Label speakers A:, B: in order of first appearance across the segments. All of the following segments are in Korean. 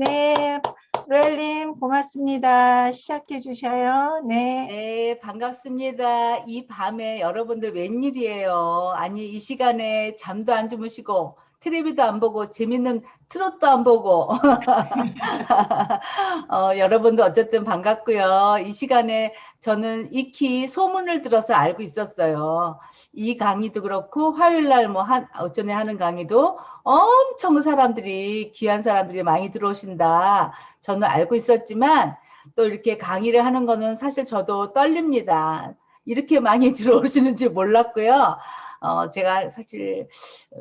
A: 네, 로엘님 고맙습니다. 시작해 주셔요. 네.
B: 네, 반갑습니다. 이 밤에 여러분들 웬일이에요? 아니, 이 시간에 잠도 안 주무시고, 텔레비도 안 보고, 재밌는 트롯도 안 보고. 여러분도 어쨌든 반갑고요. 이 시간에 저는 익히 소문을 들어서 알고 있었어요. 이 강의도 그렇고, 화요일 날 오전에 하는 강의도 엄청 사람들이, 귀한 사람들이 많이 들어오신다. 저는 알고 있었지만, 또 이렇게 강의를 하는 거는 사실 저도 떨립니다. 이렇게 많이 들어오시는지 몰랐고요. 제가 사실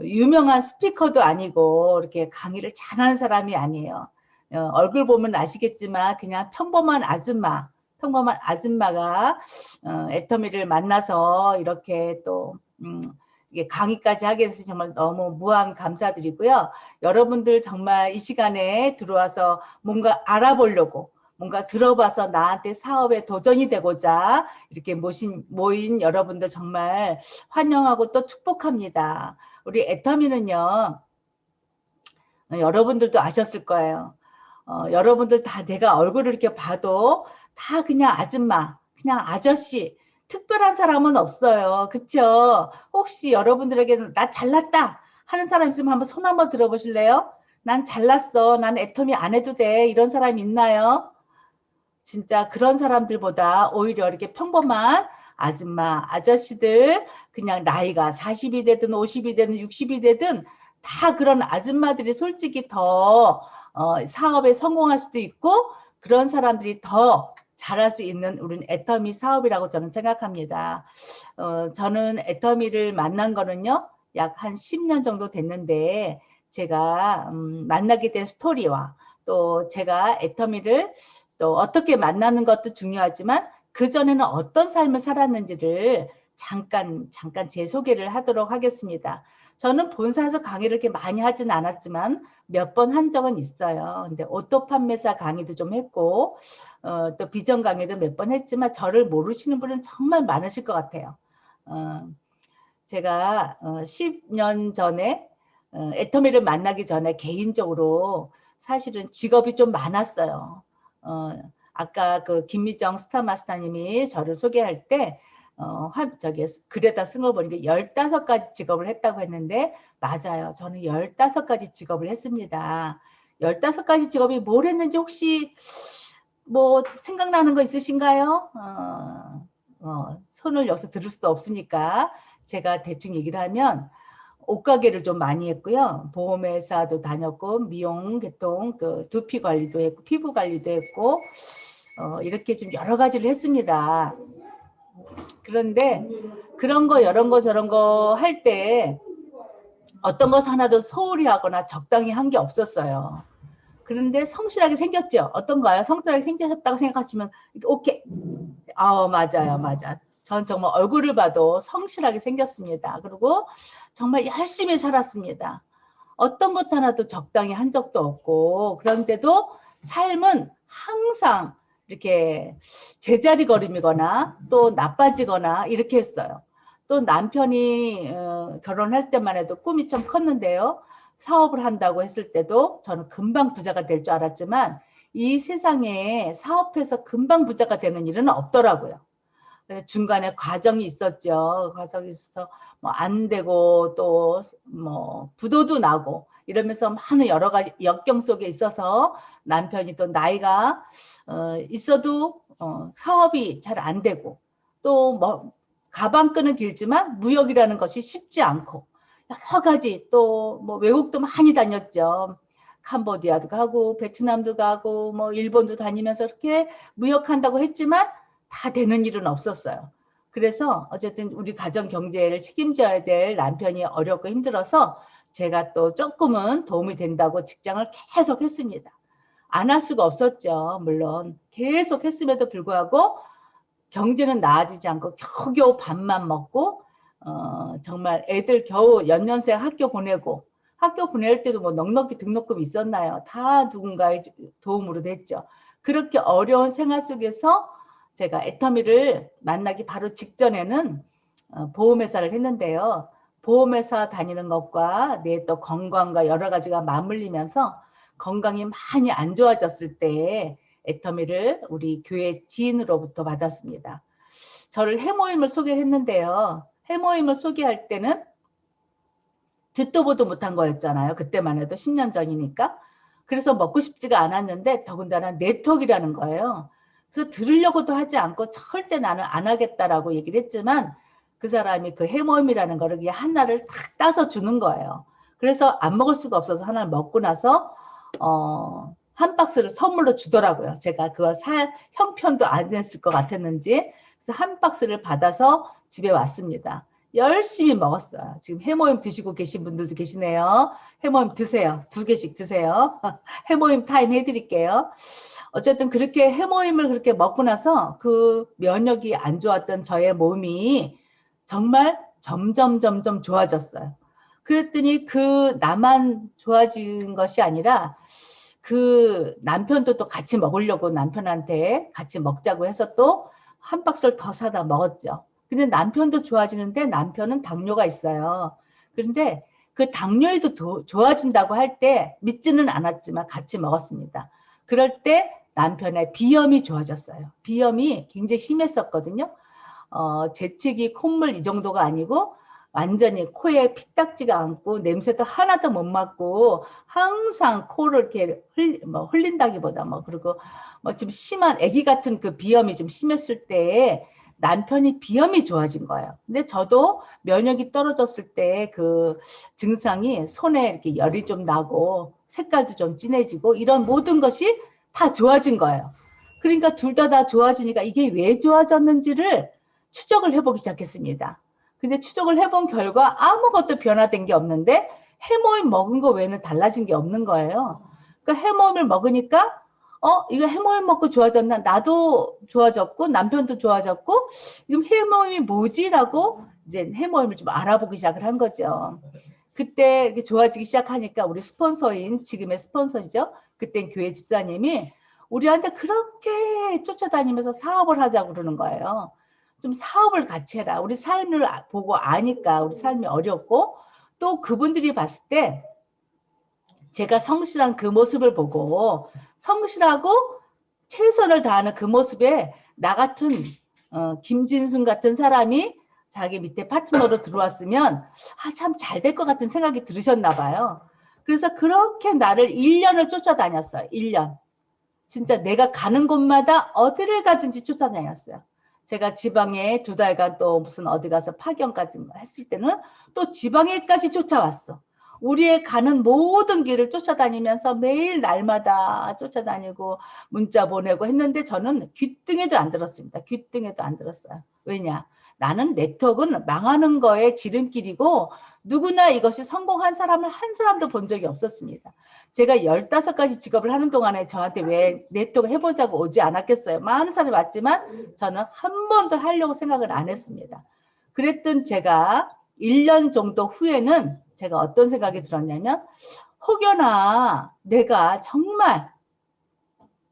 B: 유명한 스피커도 아니고 이렇게 강의를 잘하는 사람이 아니에요. 얼굴 보면 아시겠지만 그냥 평범한 아줌마가 애터미를 만나서 이렇게 또 이게 강의까지 하게 돼서 정말 너무 무한 감사드리고요. 여러분들 정말 이 시간에 들어와서 뭔가 알아보려고 뭔가 들어봐서 나한테 사업에 도전이 되고자 이렇게 모인 여러분들 정말 환영하고 또 축복합니다. 우리 애터미는요, 여러분들도 아셨을 거예요. 여러분들 다 내가 얼굴을 이렇게 봐도 다 그냥 아줌마, 그냥 아저씨, 특별한 사람은 없어요. 그쵸? 혹시 여러분들에게는 나 잘났다 하는 사람 있으면 한번 손 한번 들어보실래요? 난 잘났어. 난 애터미 안 해도 돼. 이런 사람 있나요? 진짜 그런 사람들보다 오히려 이렇게 평범한 아줌마, 아저씨들, 그냥 나이가 40이 되든 50이 되든 60이 되든 다 그런 아줌마들이 솔직히 더 사업에 성공할 수도 있고 그런 사람들이 더 잘할 수 있는 우리는 애터미 사업이라고 저는 생각합니다. 저는 애터미를 만난 거는요. 약 한 10년 정도 됐는데 제가 만나게 된 스토리와 또 제가 애터미를 또 어떻게 만나는 것도 중요하지만 그전에는 어떤 삶을 살았는지를 잠깐 제 소개를 하도록 하겠습니다. 저는 본사에서 강의를 이렇게 많이 하진 않았지만 몇 번 한 적은 있어요. 근데 오토 판매사 강의도 좀 했고 또 비전 강의도 몇 번 했지만 저를 모르시는 분은 정말 많으실 것 같아요. 제가 10년 전에 애터미를 만나기 전에 개인적으로 사실은 직업이 좀 많았어요. 아까 그 김미정 스타마스터님이 저를 소개할 때 저기 글에다 쓴 거 보니까 15가지 직업을 했다고 했는데 맞아요. 저는 15가지 직업을 했습니다. 15가지 직업이 뭘 했는지 혹시 뭐 생각나는 거 있으신가요? 손을 여기서 들을 수도 없으니까 제가 대충 얘기를 하면 옷가게를 좀 많이 했고요. 보험회사도 다녔고 미용, 개통, 그 두피 관리도 했고 피부 관리도 했고 이렇게 좀 여러 가지를 했습니다. 그런데 그런 거 이런 거 저런 거 할 때 어떤 것 하나도 소홀히 하거나 적당히 한 게 없었어요. 그런데 성실하게 생겼죠. 어떤가요? 성실하게 생겼다고 생각하시면 오케이. 맞아요, 맞아. 전 정말 얼굴을 봐도 성실하게 생겼습니다. 그리고 정말 열심히 살았습니다. 어떤 것 하나도 적당히 한 적도 없고 그런데도 삶은 항상 이렇게 제자리 걸음이거나 또 나빠지거나 이렇게 했어요. 또 남편이 결혼할 때만 해도 꿈이 좀 컸는데요. 사업을 한다고 했을 때도 저는 금방 부자가 될 줄 알았지만 이 세상에 사업해서 금방 부자가 되는 일은 없더라고요. 중간에 과정이 있었죠. 과정이 있어서 뭐 안 되고 또 뭐 부도도 나고 이러면서 많은 여러 가지 역경 속에 있어서 남편이 또 나이가 있어도 사업이 잘 안 되고 또 뭐 가방끈은 길지만 무역이라는 것이 쉽지 않고 여러 가지 또 뭐 외국도 많이 다녔죠. 캄보디아도 가고 베트남도 가고 뭐 일본도 다니면서 이렇게 무역한다고 했지만 다 되는 일은 없었어요. 그래서 어쨌든 우리 가정 경제를 책임져야 될 남편이 어렵고 힘들어서 제가 또 조금은 도움이 된다고 직장을 계속 했습니다. 안 할 수가 없었죠. 물론 계속 했음에도 불구하고 경제는 나아지지 않고 겨우겨우 밥만 먹고 정말 애들 겨우 연년생 학교 보내고 학교 보낼 때도 뭐 넉넉히 등록금 있었나요? 다 누군가의 도움으로 됐죠. 그렇게 어려운 생활 속에서 제가 애터미를 만나기 바로 직전에는 보험회사를 했는데요. 보험회사 다니는 것과 내 또 건강과 여러 가지가 맞물리면서 건강이 많이 안 좋아졌을 때 애터미를 우리 교회 지인으로부터 받았습니다. 저를 해모임을 소개했는데요. 해모임을 소개할 때는 듣도 보도 못한 거였잖아요. 그때만 해도 10년 전이니까. 그래서 먹고 싶지가 않았는데 더군다나 네트워크라는 거예요. 그래서 들으려고도 하지 않고 절대 나는 안 하겠다라고 얘기를 했지만 그 사람이 그 해모임이라는 거를 그냥 하나를 탁 따서 주는 거예요. 그래서 안 먹을 수가 없어서 하나를 먹고 나서 한 박스를 선물로 주더라고요. 제가 그걸 살 형편도 안 했을 것 같았는지 그래서 한 박스를 받아서 집에 왔습니다. 열심히 먹었어요. 지금 해모임 드시고 계신 분들도 계시네요. 해모임 드세요. 2개씩 드세요. 해모임 타임 해드릴게요. 어쨌든 그렇게 해모임을 그렇게 먹고 나서 그 면역이 안 좋았던 저의 몸이 정말 점점 좋아졌어요. 그랬더니 그 나만 좋아진 것이 아니라 그 남편도 또 같이 먹으려고 남편한테 같이 먹자고 해서 또 한 박스를 더 사다 먹었죠. 근데 남편도 좋아지는데 남편은 당뇨가 있어요. 그런데 그 당뇨에도 좋아진다고 할 때 믿지는 않았지만 같이 먹었습니다. 그럴 때 남편의 비염이 좋아졌어요. 비염이 굉장히 심했었거든요. 재채기, 콧물 이 정도가 아니고 완전히 코에 피딱지가 않고 냄새도 하나도 못 맡고 항상 코를 이렇게 흘린다기보다 그리고 좀 심한 아기 같은 그 비염이 좀 심했을 때 남편이 비염이 좋아진 거예요. 근데 저도 면역이 떨어졌을 때 그 증상이 손에 이렇게 열이 좀 나고 색깔도 좀 진해지고 이런 모든 것이 다 좋아진 거예요. 그러니까 둘 다 좋아지니까 이게 왜 좋아졌는지를 추적을 해보기 시작했습니다. 근데 추적을 해본 결과 아무것도 변화된 게 없는데 해모임 먹은 거 외에는 달라진 게 없는 거예요. 그러니까 해모임을 먹으니까 이거 해모임 먹고 좋아졌나? 나도 좋아졌고 남편도 좋아졌고 지금 해모임이 뭐지라고 이제 해모임을 좀 알아보기 시작을 한 거죠. 그때 이렇게 좋아지기 시작하니까 우리 스폰서인 지금의 스폰서죠. 그땐 교회 집사님이 우리한테 그렇게 쫓아다니면서 사업을 하자고 그러는 거예요. 좀 사업을 같이 해라. 우리 삶을 보고 아니까 우리 삶이 어렵고 또 그분들이 봤을 때 제가 성실한 그 모습을 보고 성실하고 최선을 다하는 그 모습에 나 같은 김진순 같은 사람이 자기 밑에 파트너로 들어왔으면 참 잘 될 것 같은 생각이 들으셨나 봐요. 그래서 그렇게 나를 1년을 쫓아다녔어요. 1년. 진짜 내가 가는 곳마다 어디를 가든지 쫓아다녔어요. 제가 지방에 2달간 또 무슨 어디 가서 파견까지 했을 때는 또 지방에까지 쫓아왔어. 우리의 가는 모든 길을 쫓아다니면서 매일 날마다 쫓아다니고 문자 보내고 했는데 저는 귀등에도 안 들었습니다. 귀등에도 안 들었어요. 왜냐? 나는 네트워크는 망하는 거에 지름길이고 누구나 이것이 성공한 사람을 한 사람도 본 적이 없었습니다. 제가 15가지 직업을 하는 동안에 저한테 왜 네트워크 해보자고 오지 않았겠어요. 많은 사람이 왔지만 저는 한 번도 하려고 생각을 안 했습니다. 그랬던 제가 1년 정도 후에는 제가 어떤 생각이 들었냐면 혹여나 내가 정말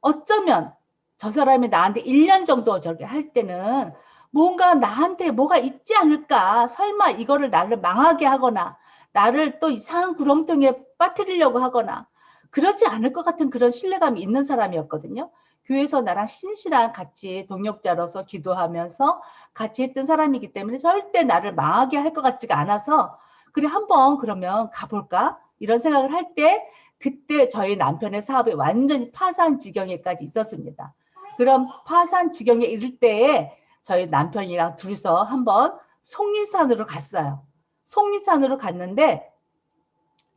B: 어쩌면 저 사람이 나한테 1년 정도 저렇게 할 때는 뭔가 나한테 뭐가 있지 않을까. 설마 이거를 나를 망하게 하거나 나를 또 이상한 구렁텅이에 빠뜨리려고 하거나 그러지 않을 것 같은 그런 신뢰감이 있는 사람이었거든요. 교회에서 나랑 신실한 같이 동역자로서 기도하면서 같이 했던 사람이기 때문에 절대 나를 망하게 할 것 같지가 않아서 그래 한번 그러면 가볼까? 이런 생각을 할 때 그때 저희 남편의 사업이 완전히 파산 지경에까지 있었습니다. 그럼 파산 지경에 이를 때에 저희 남편이랑 둘이서 한번 속리산으로 갔어요. 속리산으로 갔는데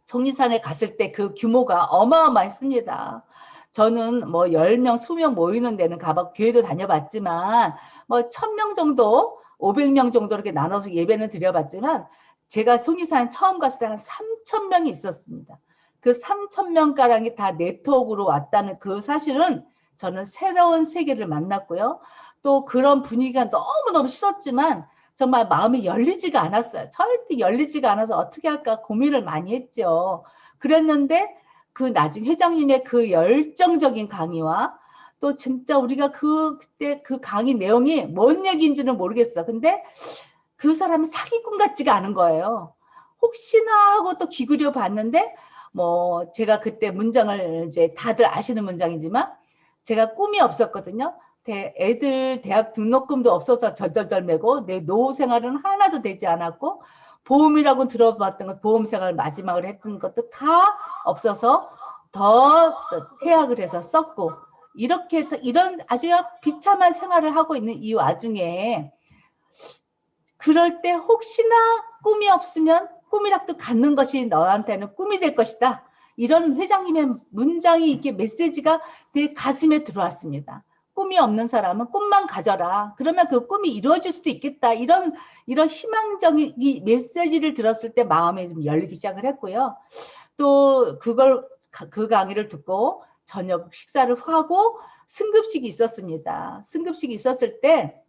B: 속리산에 갔을 때 그 규모가 어마어마했습니다. 저는 뭐 10명, 20명 모이는 데는 교회도 다녀봤지만 뭐 1000명 정도, 500명 정도 이렇게 나눠서 예배는 드려봤지만 제가 속리산에 처음 갔을 때 한 3000명이 있었습니다. 그 3000명가량이 다 네트워크로 왔다는 그 사실은 저는 새로운 세계를 만났고요. 또 그런 분위기가 너무너무 싫었지만 정말 마음이 열리지가 않았어요. 절대 열리지가 않아서 어떻게 할까 고민을 많이 했죠. 그랬는데 그 나중 회장님의 그 열정적인 강의와 또 진짜 우리가 그때 그 강의 내용이 뭔 얘기인지는 모르겠어. 근데 그 사람이 사기꾼 같지가 않은 거예요. 혹시나 하고 또 기울여 봤는데 뭐 제가 그때 문장을 이제 다들 아시는 문장이지만 제가 꿈이 없었거든요. 애들 대학 등록금도 없어서 절절절 매고 내 노후 생활은 하나도 되지 않았고 보험이라고 들어봤던 것 보험 생활 마지막으로 했던 것도 다 없어서 더 해약을 해서 썼고 이렇게 이런 아주 비참한 생활을 하고 있는 이 와중에 그럴 때 혹시나 꿈이 없으면 꿈이라도 갖는 것이 너한테는 꿈이 될 것이다. 이런 회장님의 문장이 이렇게 메시지가 내 가슴에 들어왔습니다. 꿈이 없는 사람은 꿈만 가져라. 그러면 그 꿈이 이루어질 수도 있겠다. 이런 희망적인 이 메시지를 들었을 때 마음이 좀 열리기 시작을 했고요. 또 그 강의를 듣고 저녁 식사를 하고 승급식이 있었습니다. 승급식이 있었을 때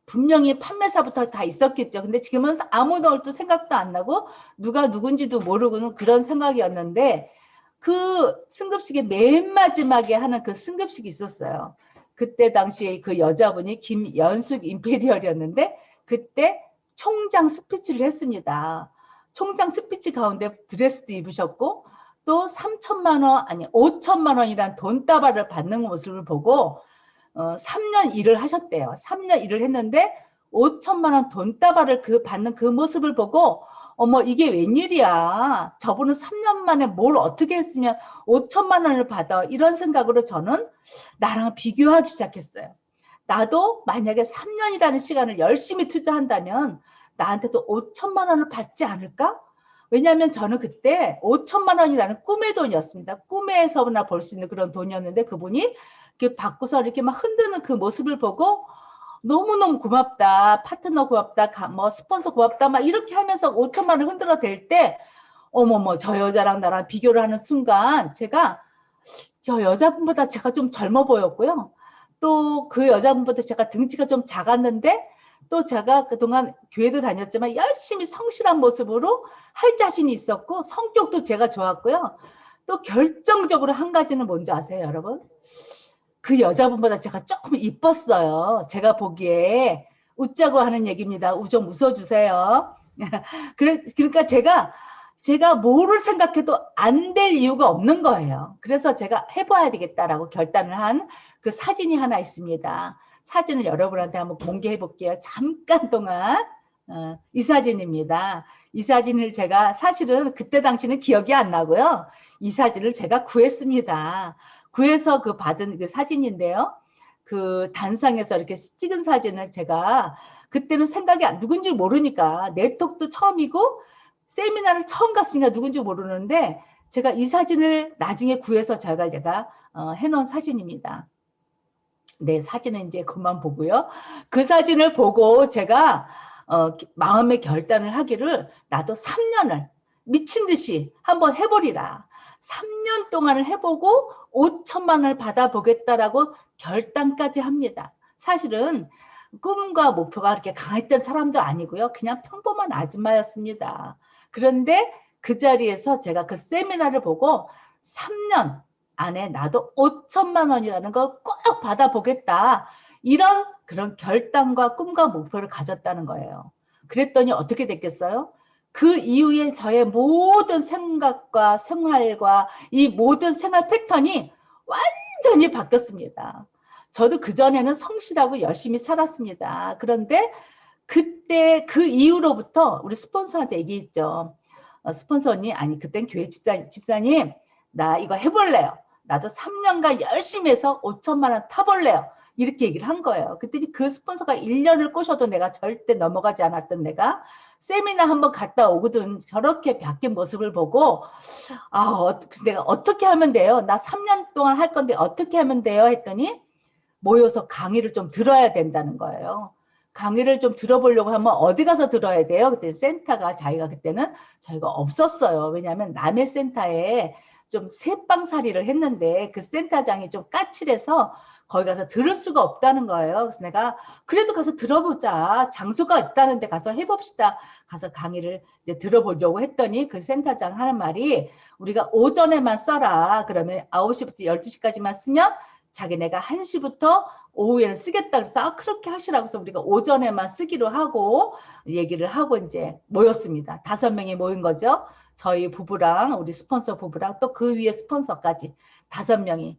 B: 분명히 판매사부터 다 있었겠죠. 근데 지금은 아무도 생각도 안 나고 누가 누군지도 모르고는 그런 생각이었는데 그 승급식의 맨 마지막에 하는 그 승급식이 있었어요. 그때 당시에 그 여자분이 김연숙 임페리얼이었는데 그때 총장 스피치를 했습니다. 총장 스피치 가운데 드레스도 입으셨고 또 3천만 원 아니 5천만 원이란 돈다발을 받는 모습을 보고 3년 일을 하셨대요. 3년 일을 했는데 5천만 원 돈다발을 받는 그 모습을 보고 어머 이게 웬일이야. 저분은 3년 만에 뭘 어떻게 했으면 5천만 원을 받아. 이런 생각으로 저는 나랑 비교하기 시작했어요. 나도 만약에 3년이라는 시간을 열심히 투자한다면 나한테도 5천만 원을 받지 않을까? 왜냐하면 저는 그때 5천만 원이라는 꿈의 돈이었습니다. 꿈에서나 볼 수 있는 그런 돈이었는데 그분이 이렇게 받고서 이렇게 막 흔드는 그 모습을 보고 너무너무 고맙다. 파트너 고맙다. 뭐 스폰서 고맙다. 막 이렇게 하면서 5천만 원 흔들어 댈 때 어머머 저 여자랑 나랑 비교를 하는 순간 제가 저 여자분보다 제가 좀 젊어 보였고요. 또 그 여자분보다 제가 등치가 좀 작았는데 또 제가 그동안 교회도 다녔지만 열심히 성실한 모습으로 할 자신이 있었고 성격도 제가 좋았고요. 또 결정적으로 한 가지는 뭔지 아세요, 여러분? 그 여자분보다 제가 조금 이뻤어요. 제가 보기에 웃자고 하는 얘기입니다. 좀 웃어주세요. 그러니까 제가 뭐를 생각해도 안 될 이유가 없는 거예요. 그래서 제가 해봐야 되겠다라고 결단을 한 그 사진이 하나 있습니다. 사진을 여러분한테 한번 공개해 볼게요. 잠깐 동안. 이 사진입니다. 이 사진을 제가 사실은 그때 당시는 기억이 안 나고요. 이 사진을 제가 구했습니다. 구해서 그 받은 그 사진인데요. 그 단상에서 이렇게 찍은 사진을 제가 그때는 생각이 누군지 모르니까 네트워크도 처음이고 세미나를 처음 갔으니까 누군지 모르는데 제가 이 사진을 나중에 구해서 제가 해놓은 사진입니다. 네, 사진은 이제 그만 보고요. 그 사진을 보고 제가 마음의 결단을 하기를 나도 3년을 미친 듯이 한번 해보리라. 3년 동안을 해보고 5천만 원을 받아보겠다라고 결단까지 합니다. 사실은 꿈과 목표가 그렇게 강했던 사람도 아니고요. 그냥 평범한 아줌마였습니다. 그런데 그 자리에서 제가 그 세미나를 보고 3년 안에 나도 5천만 원이라는 걸 꼭 받아보겠다. 이런 그런 결단과 꿈과 목표를 가졌다는 거예요. 그랬더니 어떻게 됐겠어요? 그 이후에 저의 모든 생각과 생활과 이 모든 생활 패턴이 완전히 바뀌었습니다. 저도 그전에는 성실하고 열심히 살았습니다. 그런데 그때 그 이후로부터 우리 스폰서한테 얘기했죠. 스폰서님, 아니 그땐 교회 집사님 나 이거 해볼래요. 나도 3년간 열심히 해서 5천만 원 타볼래요. 이렇게 얘기를 한 거예요. 그랬더니 그 스폰서가 1년을 꼬셔도 내가 절대 넘어가지 않았던 내가 세미나 한번 갔다 오거든 저렇게 바뀐 모습을 보고 내가 어떻게 하면 돼요? 나 3년 동안 할 건데 어떻게 하면 돼요? 했더니 모여서 강의를 좀 들어야 된다는 거예요. 강의를 좀 들어보려고 하면 어디 가서 들어야 돼요? 그때 센터가 저희가 없었어요. 왜냐하면 남의 센터에 좀 새빵살이를 했는데 그 센터장이 좀 까칠해서 거기 가서 들을 수가 없다는 거예요. 그래서 내가 그래도 가서 들어보자. 장소가 있다는데 가서 해봅시다. 가서 강의를 이제 들어보려고 했더니 그 센터장 하는 말이 우리가 오전에만 써라. 그러면 9시부터 12시까지만 쓰면 자기네가 1시부터 오후에는 쓰겠다 그래서 그렇게 하시라고 해서 우리가 오전에만 쓰기로 하고 얘기를 하고 이제 모였습니다. 5명이 모인 거죠. 저희 부부랑 우리 스폰서 부부랑 또 그 위에 스폰서까지 5명이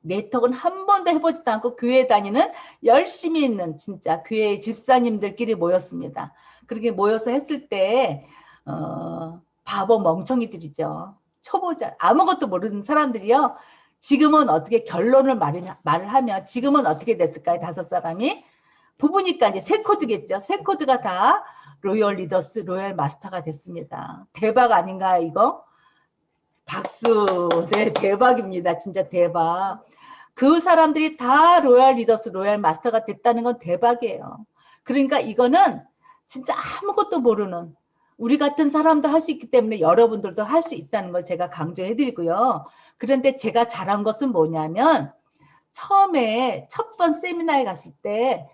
B: 네트워크는 한 번도 해보지도 않고 교회 다니는 열심히 있는 진짜 교회 집사님들끼리 모였습니다. 그렇게 모여서 했을 때 바보 멍청이들이죠. 초보자 아무것도 모르는 사람들이요. 지금은 어떻게 결론을 말을 하면 지금은 어떻게 됐을까요? 5사람이 부부니까 이제 새 코드겠죠. 새 코드가 다 로열 리더스, 로열 마스터가 됐습니다. 대박 아닌가요, 이거? 박수. 네, 대박입니다. 진짜 대박. 그 사람들이 다 로얄 리더스, 로얄 마스터가 됐다는 건 대박이에요. 그러니까 이거는 진짜 아무것도 모르는 우리 같은 사람도 할 수 있기 때문에 여러분들도 할 수 있다는 걸 제가 강조해 드리고요. 그런데 제가 잘한 것은 뭐냐면 처음에 첫 번 세미나에 갔을 때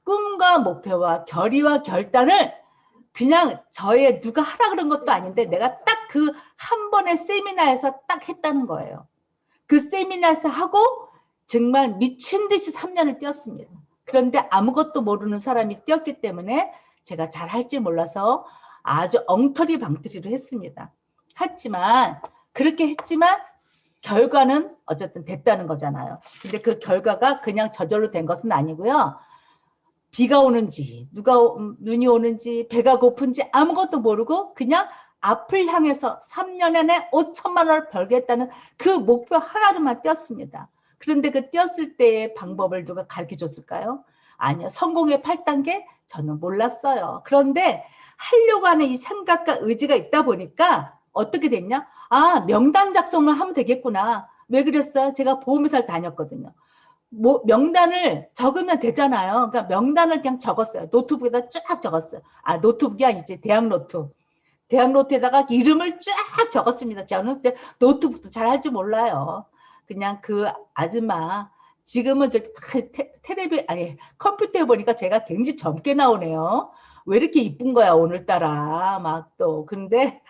B: 꿈과 목표와 결의와 결단을 그냥 저의 누가 하라 그런 것도 아닌데 내가 딱 그 한 번의 세미나에서 딱 했다는 거예요. 그 세미나에서 하고 정말 미친 듯이 3년을 뛰었습니다. 그런데 아무것도 모르는 사람이 뛰었기 때문에 제가 잘 할지 몰라서 아주 엉터리 방터리로 했습니다. 했지만 그렇게 했지만 결과는 어쨌든 됐다는 거잖아요. 근데 그 결과가 그냥 저절로 된 것은 아니고요. 비가 오는지 누가 눈이 오는지 배가 고픈지 아무것도 모르고 그냥 앞을 향해서 3년 안에 5천만 원을 벌겠다는 그 목표 하나로만 뛰었습니다. 그런데 그 뛰었을 때의 방법을 누가 가르쳐 줬을까요? 아니요. 성공의 8단계? 저는 몰랐어요. 그런데 하려고 하는 이 생각과 의지가 있다 보니까 어떻게 됐냐? 아, 명단 작성을 하면 되겠구나. 왜 그랬어요? 제가 보험회사를 다녔거든요. 명단을 적으면 되잖아요. 그러니까 명단을 그냥 적었어요. 노트북에다 쫙 적었어요. 아, 노트북이 아니지. 대학 노트. 대학 노트에다가 이름을 쫙 적었습니다. 저는 그때 노트북도 잘 할 줄 몰라요. 그냥 그 아줌마 지금은 저 텔레비 아니 컴퓨터에 보니까 제가 굉장히 젊게 나오네요. 왜 이렇게 이쁜 거야 오늘따라 막 또. 근데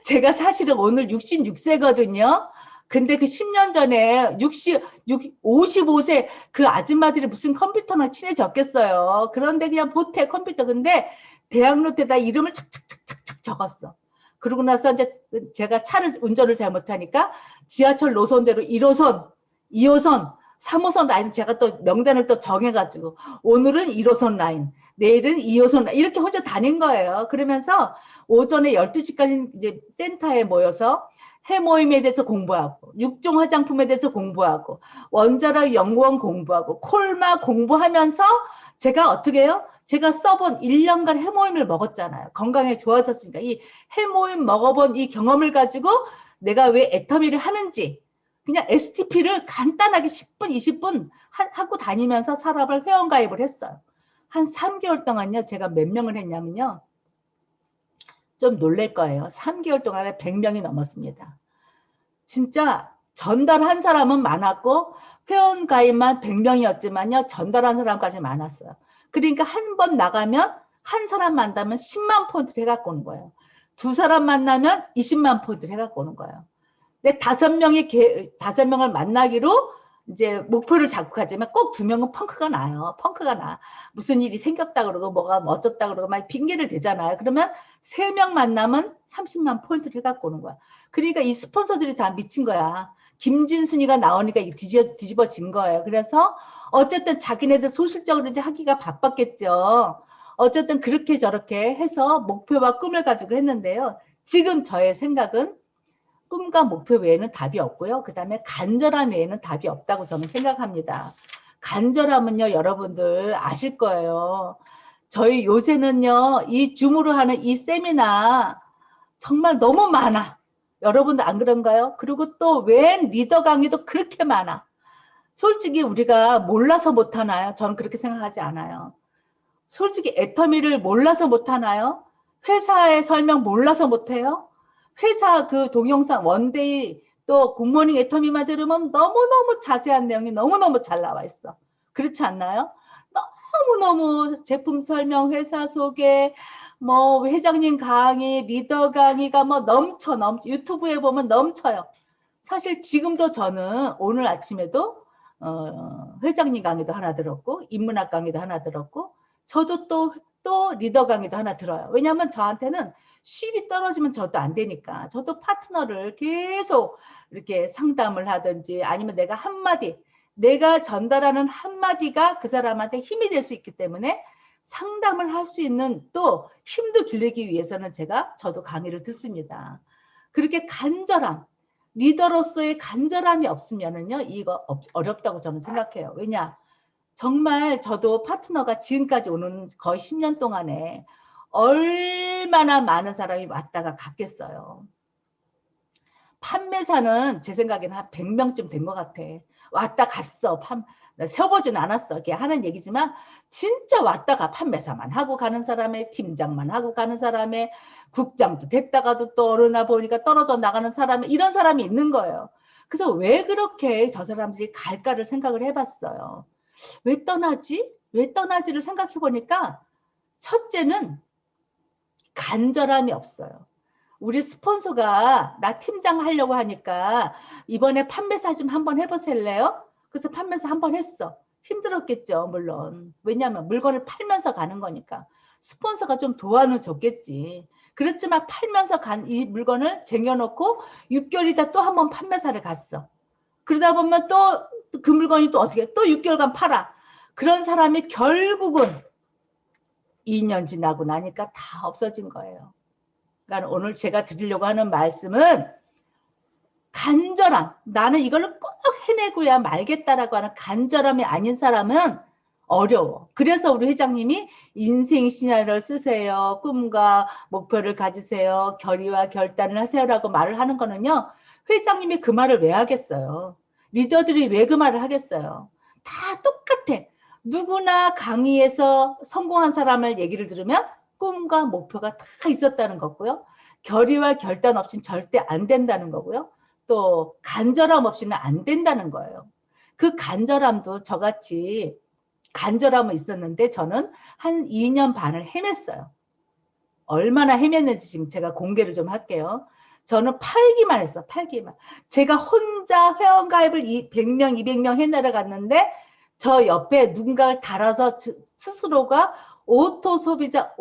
B: 제가 사실은 오늘 66세거든요. 근데 그 10년 전에 55세 그 아줌마들이 무슨 컴퓨터나 친해졌겠어요. 그런데 그냥 보태 컴퓨터. 근데 대학 노트에다 이름을 착착착착착 적었어. 그러고 나서 이제 제가 차를 운전을 잘못하니까 지하철 노선대로 1호선, 2호선, 3호선 라인 제가 또 명단을 또 정해가지고 오늘은 1호선 라인, 내일은 2호선 라인 이렇게 혼자 다닌 거예요. 그러면서 오전에 12시까지 이제 센터에 모여서 해모임에 대해서 공부하고 육종 화장품에 대해서 공부하고 원자력 연구원 공부하고 콜마 공부하면서 제가 어떻게 해요? 제가 써본 1년간 해모임을 먹었잖아요. 건강에 좋았었으니까 이 해모임 먹어본 이 경험을 가지고 내가 왜 애터미를 하는지 그냥 STP를 간단하게 10분, 20분 하고 다니면서 산업을 회원가입을 했어요. 한 3개월 동안요. 제가 몇 명을 했냐면요. 좀 놀랄 거예요. 3개월 동안에 100명이 넘었습니다. 진짜 전달한 사람은 많았고 회원가입만 100명이었지만요. 전달한 사람까지 많았어요. 그러니까 한 번 나가면 한 사람 만나면 10만 포인트를 해갖고 오는 거예요. 2사람 만나면 20만 포인트를 해갖고 오는 거예요. 근데 5명을 만나기로 이제 목표를 잡고 가지만 꼭 2명은 펑크가 나요. 펑크가 나. 무슨 일이 생겼다 그러고 뭐가 멋졌다 그러고 막 핑계를 대잖아요. 그러면 3명 만나면 30만 포인트를 해갖고 오는 거야. 그러니까 이 스폰서들이 다 미친 거야. 김진순이가 나오니까 뒤집어진 거예요. 그래서 어쨌든 자기네들 소실적으로 이제 하기가 바빴겠죠. 어쨌든 그렇게 저렇게 해서 목표와 꿈을 가지고 했는데요. 지금 저의 생각은 꿈과 목표 외에는 답이 없고요. 그 다음에 간절함 외에는 답이 없다고 저는 생각합니다. 간절함은요, 여러분들 아실 거예요. 저희 요새는요, 이 줌으로 하는 이 세미나 정말 너무 많아. 여러분들 안 그런가요? 그리고 또 웬 리더 강의도 그렇게 많아. 솔직히 우리가 몰라서 못하나요? 저는 그렇게 생각하지 않아요. 솔직히 애터미를 몰라서 못하나요? 회사의 설명 몰라서 못해요? 회사 그 동영상 원데이 또 굿모닝 애터미만 들으면 너무너무 자세한 내용이 너무너무 잘 나와 있어. 그렇지 않나요? 너무너무 제품 설명, 회사 소개, 뭐 회장님 강의, 리더 강의가 뭐 넘쳐 유튜브에 보면 넘쳐요. 사실 지금도 저는 오늘 아침에도 회장님 강의도 하나 들었고 인문학 강의도 하나 들었고 저도 또 리더 강의도 하나 들어요. 왜냐하면 저한테는 수입이 떨어지면 저도 안 되니까 저도 파트너를 계속 이렇게 상담을 하든지 아니면 내가 한마디, 내가 전달하는 한마디가 그 사람한테 힘이 될 수 있기 때문에 상담을 할 수 있는 또 힘도 기르기 위해서는 저도 강의를 듣습니다. 그렇게 간절함, 리더로서의 간절함이 없으면은요, 이거 어렵다고 저는 생각해요. 왜냐? 정말 저도 파트너가 지금까지 오는 거의 10년 동안에 얼마나 많은 사람이 왔다가 갔겠어요. 판매사는 제 생각에는 한 100명쯤 된 것 같아. 왔다 갔어. 세워보진 않았어. 이렇게 하는 얘기지만 진짜 왔다가 판매사만 하고 가는 사람의, 팀장만 하고 가는 사람의, 국장도 됐다가도 또 어느 날 보니까 떨어져 나가는 사람의, 이런 사람이 있는 거예요. 그래서 왜 그렇게 저 사람들이 갈까를 생각을 해봤어요. 왜 떠나지? 왜 떠나지를 생각해 보니까 첫째는 간절함이 없어요. 우리 스폰서가 나 팀장 하려고 하니까 이번에 판매사 좀 한번 해보실래요? 그래서 판매사 한번 했어. 힘들었겠죠, 물론. 왜냐하면 물건을 팔면서 가는 거니까. 스폰서가 좀 도와는 줬겠지. 그렇지만 팔면서 간 이 물건을 쟁여놓고 6개월 있다 또 한번 판매사를 갔어. 그러다 보면 또 그 물건이 또 어떻게 또 6개월간 팔아. 그런 사람이 결국은 2년 지나고 나니까 다 없어진 거예요. 그러니까 오늘 제가 드리려고 하는 말씀은 간절함, 나는 이걸로 꼭 해내고야 말겠다라고 하는 간절함이 아닌 사람은 어려워. 그래서 우리 회장님이 인생 시나리오를 쓰세요. 꿈과 목표를 가지세요. 결의와 결단을 하세요라고 말을 하는 거는요. 회장님이 그 말을 왜 하겠어요? 리더들이 왜 그 말을 하겠어요? 다 똑같아. 누구나 강의에서 성공한 사람을 얘기를 들으면 꿈과 목표가 다 있었다는 거고요. 결의와 결단 없이는 절대 안 된다는 거고요. 또 간절함 없이는 안 된다는 거예요. 그 간절함도 저같이 간절함은 있었는데 저는 한 2년 반을 헤맸어요. 얼마나 헤맸는지 지금 제가 공개를 좀 할게요. 저는 팔기만 했어. 팔기만. 제가 혼자 회원가입을 100명, 200명 해내려갔는데 저 옆에 누군가를 달아서 스스로가 오토 소비자가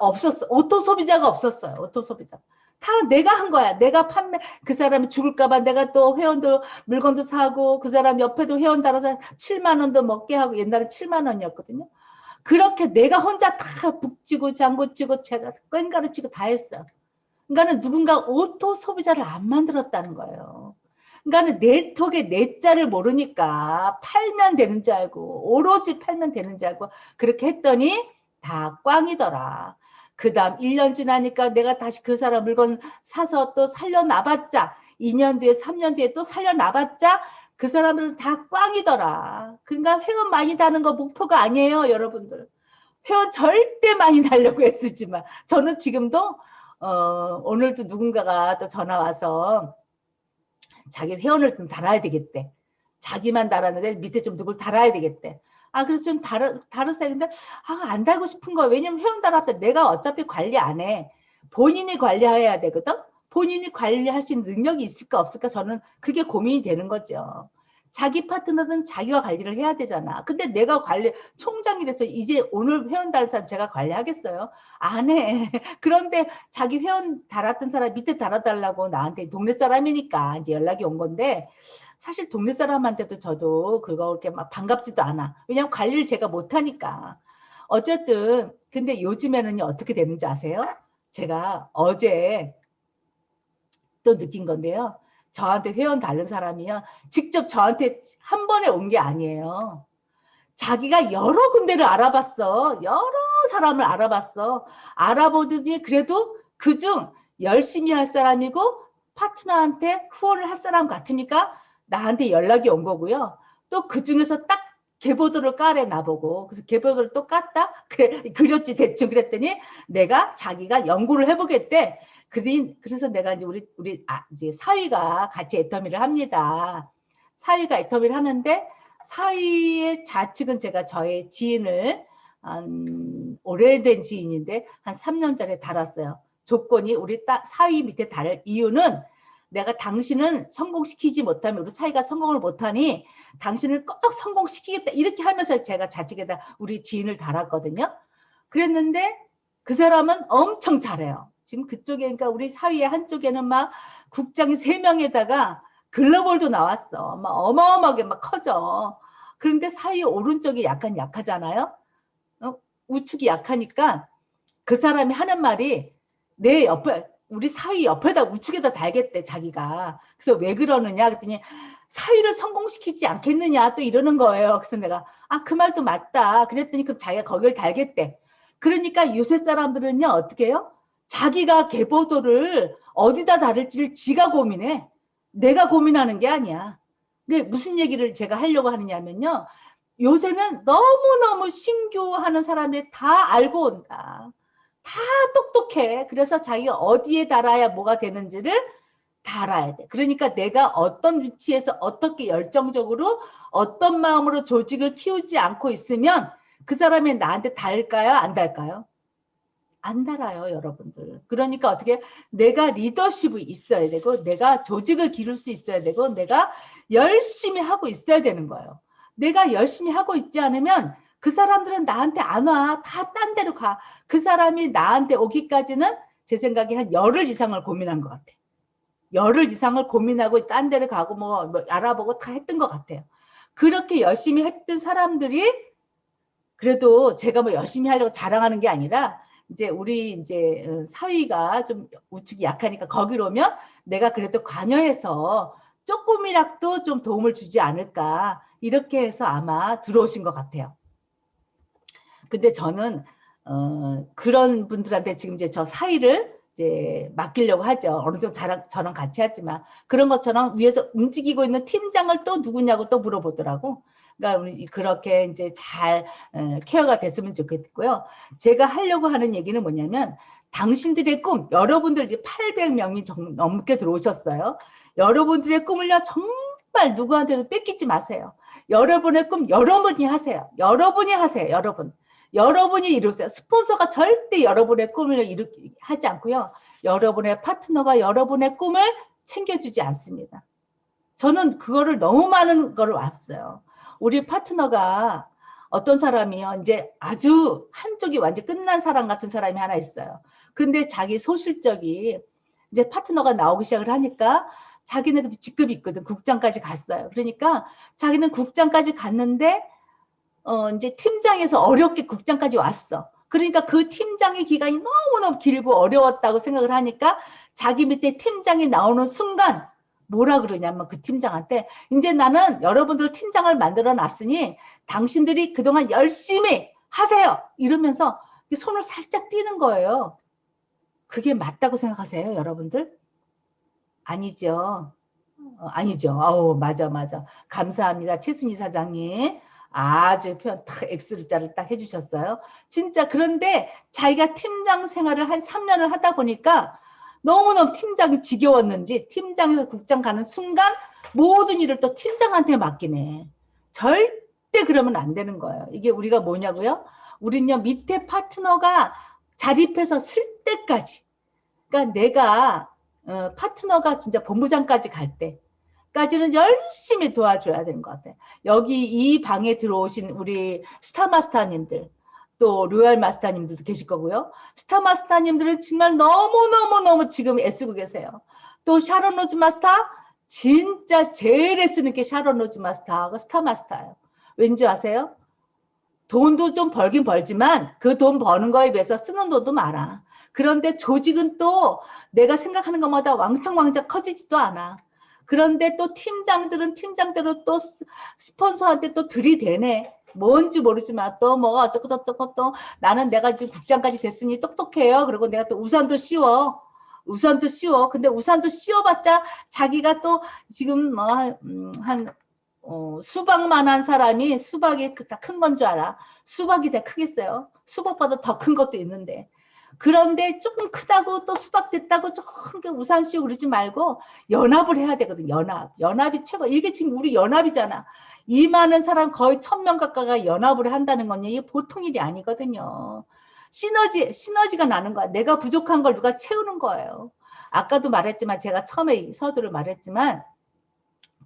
B: 없었어. 오토 소비자가 없었어요. 오토 소비자. 다 내가 한 거야. 내가 판매, 그 사람이 죽을까봐 내가 또 회원도 물건도 사고 그 사람 옆에도 회원 달아서 7만 원도 먹게 하고 옛날에 7만 원이었거든요. 그렇게 내가 혼자 다 북치고 장구치고 제가 꽹가루치고 다 했어. 그러니까는 누군가 오토 소비자를 안 만들었다는 거예요. 그러니까는 내 턱에 내 자를 모르니까 팔면 되는 줄 알고 오로지 팔면 되는 줄 알고 그렇게 했더니 다 꽝이더라. 그 다음 1년 지나니까 내가 다시 그 사람 물건 사서 또 살려놔봤자 2년 뒤에 3년 뒤에 또 살려놔봤자 그 사람들은 다 꽝이더라. 그러니까 회원 많이 다는 거 목표가 아니에요, 여러분들. 회원 절대 많이 달려고 했었지만 저는 지금도 오늘도 누군가가 또 전화 와서 자기 회원을 좀 달아야 되겠대. 자기만 달았는데 밑에 좀 누굴 달아야 되겠대. 그래서 좀 다루세요. 근데 안 달고 싶은 거야. 왜냐면 회원 달았을 때 내가 어차피 관리 안 해. 본인이 관리해야 되거든. 본인이 관리할 수 있는 능력이 있을까 없을까 저는 그게 고민이 되는 거죠. 자기 파트너는 자기가 관리를 해야 되잖아. 근데 내가 총장이 돼서 이제 오늘 회원 달은 사람 제가 관리하겠어요? 안 해. 그런데 자기 회원 달았던 사람 밑에 달아달라고 나한테 동네 사람이니까 이제 연락이 온 건데 사실 동네 사람한테도 저도 그거 이렇게 막 반갑지도 않아. 왜냐면 관리를 제가 못하니까. 어쨌든 근데 요즘에는요 어떻게 되는지 아세요? 제가 어제 또 느낀 건데요. 저한테 회원 다른 사람이요. 직접 저한테 한 번에 온 게 아니에요. 자기가 여러 군데를 알아봤어. 여러 사람을 알아봤어. 알아보더니 그래도 그중 열심히 할 사람이고 파트너한테 후원을 할 사람 같으니까 나한테 연락이 온 거고요. 또 그중에서 딱 계보도를 까래 나보고. 그래서 계보도를 또 깠다? 그래, 그렸지 대충 그랬더니 내가 자기가 연구를 해보겠대. 그래서 내가 이제 이제 사위가 같이 애터미를 합니다. 사위가 애터미를 하는데 사위의 좌측은 제가 저의 지인을 오래된 지인인데 한 3년 전에 달았어요. 조건이 우리 사위 밑에 달을 이유는 내가 당신은 성공시키지 못하면 우리 사위가 성공을 못하니 당신을 꼭 성공시키겠다 이렇게 하면서 제가 좌측에다 우리 지인을 달았거든요. 그랬는데 그 사람은 엄청 잘해요. 지금 그쪽에, 그러니까 우리 사위의 한쪽에는 막 국장이 3명에다가 글로벌도 나왔어. 막 어마어마하게 막 커져. 그런데 사위 오른쪽이 약간 약하잖아요. 우측이 약하니까 그 사람이 하는 말이 내 옆에, 우리 사위 옆에다 우측에다 달겠대, 자기가. 그래서 왜 그러느냐 그랬더니 사위를 성공시키지 않겠느냐 또 이러는 거예요. 그래서 내가 그 말도 맞다 그랬더니 그럼 자기가 거기를 달겠대. 그러니까 요새 사람들은요 어떻게 해요? 자기가 계보도를 어디다 다룰지를 지가 고민해. 내가 고민하는 게 아니야. 근데 무슨 얘기를 제가 하려고 하느냐면요, 요새는 너무너무 신규하는 사람들이 다 알고 온다. 다 똑똑해. 그래서 자기가 어디에 달아야 뭐가 되는지를 다 알아야 돼. 그러니까 내가 어떤 위치에서 어떻게 열정적으로 어떤 마음으로 조직을 키우지 않고 있으면 그 사람이 나한테 달까요? 안 달까요? 안 달아요, 여러분들. 그러니까 어떻게 내가 리더십이 있어야 되고 내가 조직을 기를 수 있어야 되고 내가 열심히 하고 있어야 되는 거예요. 내가 열심히 하고 있지 않으면 그 사람들은 나한테 안 와. 다 딴 데로 가. 그 사람이 나한테 오기까지는 제 생각에 한 열흘 이상을 고민한 것 같아. 열흘 이상을 고민하고 딴 데를 가고 뭐 알아보고 다 했던 것 같아요. 그렇게 열심히 했던 사람들이 그래도 제가 뭐 열심히 하려고 자랑하는 게 아니라 이제 우리 이제 사위가 좀 우측이 약하니까 거기로 오면 내가 그래도 관여해서 조금이라도 좀 도움을 주지 않을까 이렇게 해서 아마 들어오신 것 같아요. 근데 저는 그런 분들한테 지금 이제 저 사위를 이제 맡기려고 하죠. 어느 정도 저랑 같이 하지만 그런 것처럼 위에서 움직이고 있는 팀장을 또 누구냐고 또 물어보더라고. 그러니까 우리 그렇게 이제 잘 케어가 됐으면 좋겠고요. 제가 하려고 하는 얘기는 뭐냐면 당신들의 꿈, 여러분들 이제 800명이 넘게 들어오셨어요. 여러분들의 꿈을요 정말 누구한테도 뺏기지 마세요. 여러분의 꿈 여러분이 하세요. 여러분이 하세요. 여러분이 이루세요. 스폰서가 절대 여러분의 꿈을 하지 않고요. 여러분의 파트너가 여러분의 꿈을 챙겨주지 않습니다. 저는 그거를 너무 많은 걸 왔어요. 우리 파트너가 어떤 사람이요. 이제 아주 한쪽이 완전 끝난 사람 같은 사람이 하나 있어요. 근데 자기 소실적이 이제 파트너가 나오기 시작을 하니까 자기는 직급이 있거든. 국장까지 갔어요. 그러니까 자기는 국장까지 갔는데 이제 팀장에서 어렵게 국장까지 왔어. 그러니까 그 팀장의 기간이 너무너무 길고 어려웠다고 생각을 하니까 자기 밑에 팀장이 나오는 순간 뭐라 그러냐면 그 팀장한테 이제 나는 여러분들 팀장을 만들어 놨으니 당신들이 그동안 열심히 하세요. 이러면서 손을 살짝 띄는 거예요. 그게 맞다고 생각하세요, 여러분들? 아니죠. 아니죠. 아우, 맞아. 감사합니다. 최순희 사장님. 아주 표현 딱 X자를 딱 해주셨어요. 진짜 그런데 자기가 팀장 생활을 한 3년을 하다 보니까 너무너무 팀장이 지겨웠는지 팀장에서 국장 가는 순간 모든 일을 또 팀장한테 맡기네. 절대 그러면 안 되는 거예요. 이게 우리가 뭐냐고요? 우리는요 밑에 파트너가 자립해서 쓸 때까지 그러니까 내가 파트너가 진짜 본부장까지 갈 때까지는 열심히 도와줘야 되는 것 같아요. 여기 이 방에 들어오신 우리 스타마스터님들 또 로얄 마스터님들도 계실 거고요. 스타마스터님들은 정말 너무너무 지금 애쓰고 계세요. 또 샤론 로즈 마스터 진짜 제일 애쓰는 게 샤론 로즈 마스터하고 스타마스터예요. 왠지 아세요? 돈도 좀 벌긴 벌지만 그 돈 버는 거에 비해서 쓰는 돈도 많아. 그런데 조직은 또 내가 생각하는 것보다 왕창 커지지도 않아. 그런데 또 팀장들은 팀장대로 또 스폰서한테 또 들이대네. 뭔지 모르지만 또 뭐 어쩌고 또 나는 내가 지금 국장까지 됐으니 똑똑해요. 그리고 내가 또 우산도 씌워. 근데 우산도 씌워봤자 자기가 또 지금 뭐 한 수박만한 사람이 수박이 다 큰 건 줄 알아. 수박이 더 크겠어요. 수박보다 더 큰 것도 있는데. 그런데 조금 크다고 또 수박 됐다고 조금 우산 씌우고 그러지 말고 연합을 해야 되거든. 연합이 최고. 이게 지금 우리 연합이잖아. 이 많은 사람 거의 1000명 가까이가 연합을 한다는 건요. 이게 보통 일이 아니거든요. 시너지가 나는 거야. 내가 부족한 걸 누가 채우는 거예요. 아까도 말했지만 제가 처음에 서두를 말했지만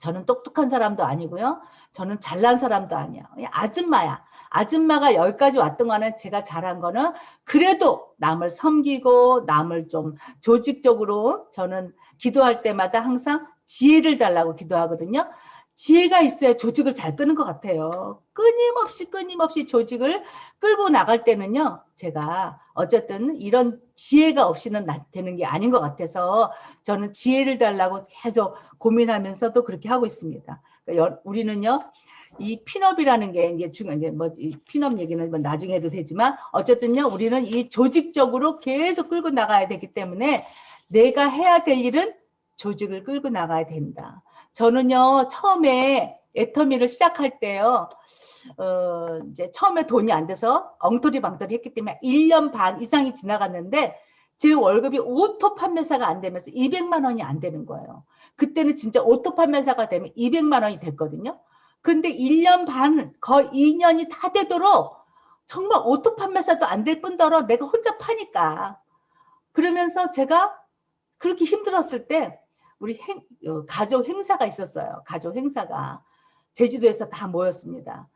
B: 저는 똑똑한 사람도 아니고요. 저는 잘난 사람도 아니야. 그냥 아줌마야. 아줌마가 여기까지 왔던 거는 제가 잘한 거는 그래도 남을 섬기고 남을 좀 조직적으로 저는 기도할 때마다 항상 지혜를 달라고 기도하거든요. 지혜가 있어야 조직을 잘 끄는 것 같아요. 끊임없이 조직을 끌고 나갈 때는요. 제가 어쨌든 이런 지혜가 없이는 되는 게 아닌 것 같아서 저는 지혜를 달라고 계속 고민하면서도 그렇게 하고 있습니다. 그러니까 우리는요. 이 핀업이라는 게 이게 중요한 이제 뭐 핀업 얘기는 뭐 나중에 해도 되지만 어쨌든요. 우리는 이 조직적으로 계속 끌고 나가야 되기 때문에 내가 해야 될 일은 조직을 끌고 나가야 된다. 저는요. 처음에 애터미를 시작할 때요. 이제 처음에 돈이 안 돼서 엉터리방터리 했기 때문에 1년 반 이상이 지나갔는데 제 월급이 오토 판매사가 안 되면서 200만 원이 안 되는 거예요. 그때는 진짜 오토 판매사가 되면 200만 원이 됐거든요. 근데 1년 반, 거의 2년이 다 되도록 정말 오토 판매사도 안 될 뿐더러 내가 혼자 파니까. 그러면서 제가 그렇게 힘들었을 때 우리 가족 행사가 있었어요. 가족 행사가. 제주도에서 다 모였습니다.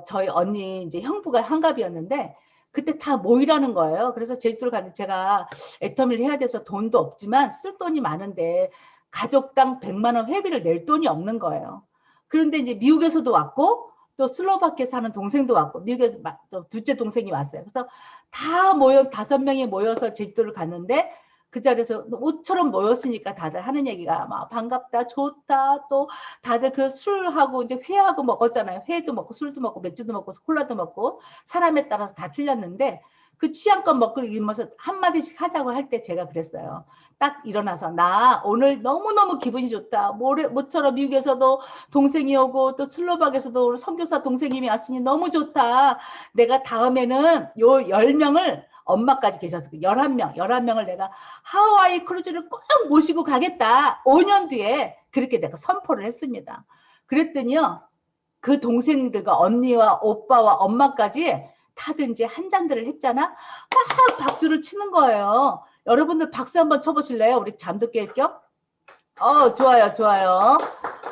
B: 저희 언니 이제 형부가 한갑이었는데 그때 다 모이라는 거예요. 그래서 제주도를 갔는데 제가 애터미를 해야 돼서 돈도 없지만 쓸 돈이 많은데 가족당 100만 원 회비를 낼 돈이 없는 거예요. 그런데 이제 미국에서도 왔고 또 슬로바키아 사는 동생도 왔고 미국에서 또 둘째 동생이 왔어요. 그래서 다 모여 5명이 모여서 제주도를 갔는데 그 자리에서 옷처럼 모였으니까 다들 하는 얘기가 막 반갑다, 좋다, 또 다들 그 술하고 이제 회하고 먹었잖아요. 회도 먹고 술도 먹고 맥주도 먹고 콜라도 먹고 사람에 따라서 다 틀렸는데 그 취향껏 먹고 이러면서 한마디씩 하자고 할 때 제가 그랬어요. 딱 일어나서 나 오늘 너무너무 기분이 좋다. 모처럼 미국에서도 동생이 오고 또 슬로박에서도 선교사 동생님이 왔으니 너무 좋다. 내가 다음에는 요 10명을 엄마까지 계셔서 11명을 내가 하와이 크루즈를 꼭 모시고 가겠다. 5년 뒤에 그렇게 내가 선포를 했습니다. 그랬더니요. 그 동생들과 언니와 오빠와 엄마까지 다들 이제 한 잔들을 했잖아. 막 박수를 치는 거예요. 여러분들 박수 한번 쳐보실래요? 우리 잠도 깰 겸? 좋아요, 좋아요.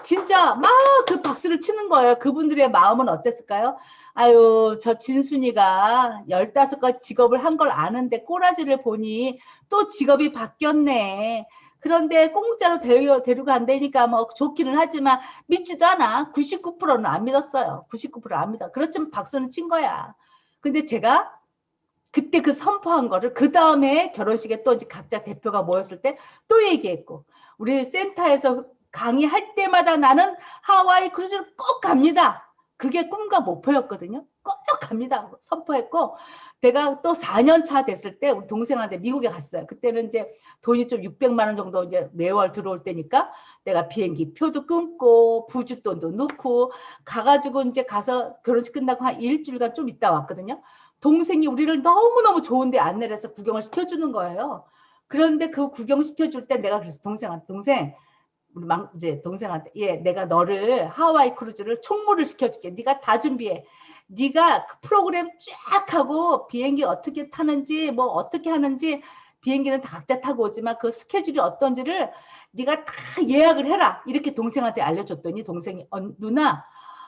B: 진짜 막 그 박수를 치는 거예요. 그분들의 마음은 어땠을까요? 아유, 저 진순이가 15가지 직업을 한 걸 아는데 꼬라지를 보니 또 직업이 바뀌었네. 그런데 공짜로 데리고 간다니까 뭐 좋기는 하지만 믿지도 않아. 99%는 안 믿었어요. 99% 안 믿어. 그렇지만 박수는 친 거야. 근데 제가 그때 그 선포한 거를 그 다음에 결혼식에 또 이제 각자 대표가 모였을 때 또 얘기했고 우리 센터에서 강의할 때마다 나는 하와이 크루즈를 꼭 갑니다. 그게 꿈과 목표였거든요. 꼭 갑니다. 선포했고 내가 또 4년 차 됐을 때 우리 동생한테 미국에 갔어요. 그때는 이제 돈이 좀 600만 원 정도 이제 매월 들어올 때니까 내가 비행기 표도 끊고 부주돈도 넣고 가가지고 이제 가서 결혼식 끝나고 한 일주일간 좀 있다 왔거든요. 동생이 우리를 너무너무 좋은데 안내를 해서 구경을 시켜주는 거예요. 그런데 그 구경시켜줄 때 내가 그래서 동생한테 우리 이제 동생한테 내가 너를 하와이 크루즈를 총무를 시켜줄게. 네가 다 준비해. 네가 그 프로그램 쫙 하고 비행기 어떻게 타는지 뭐 어떻게 하는지 비행기는 다 각자 타고 오지만 그 스케줄이 어떤지를 네가 다 예약을 해라. 이렇게 동생한테 알려줬더니 동생이 누나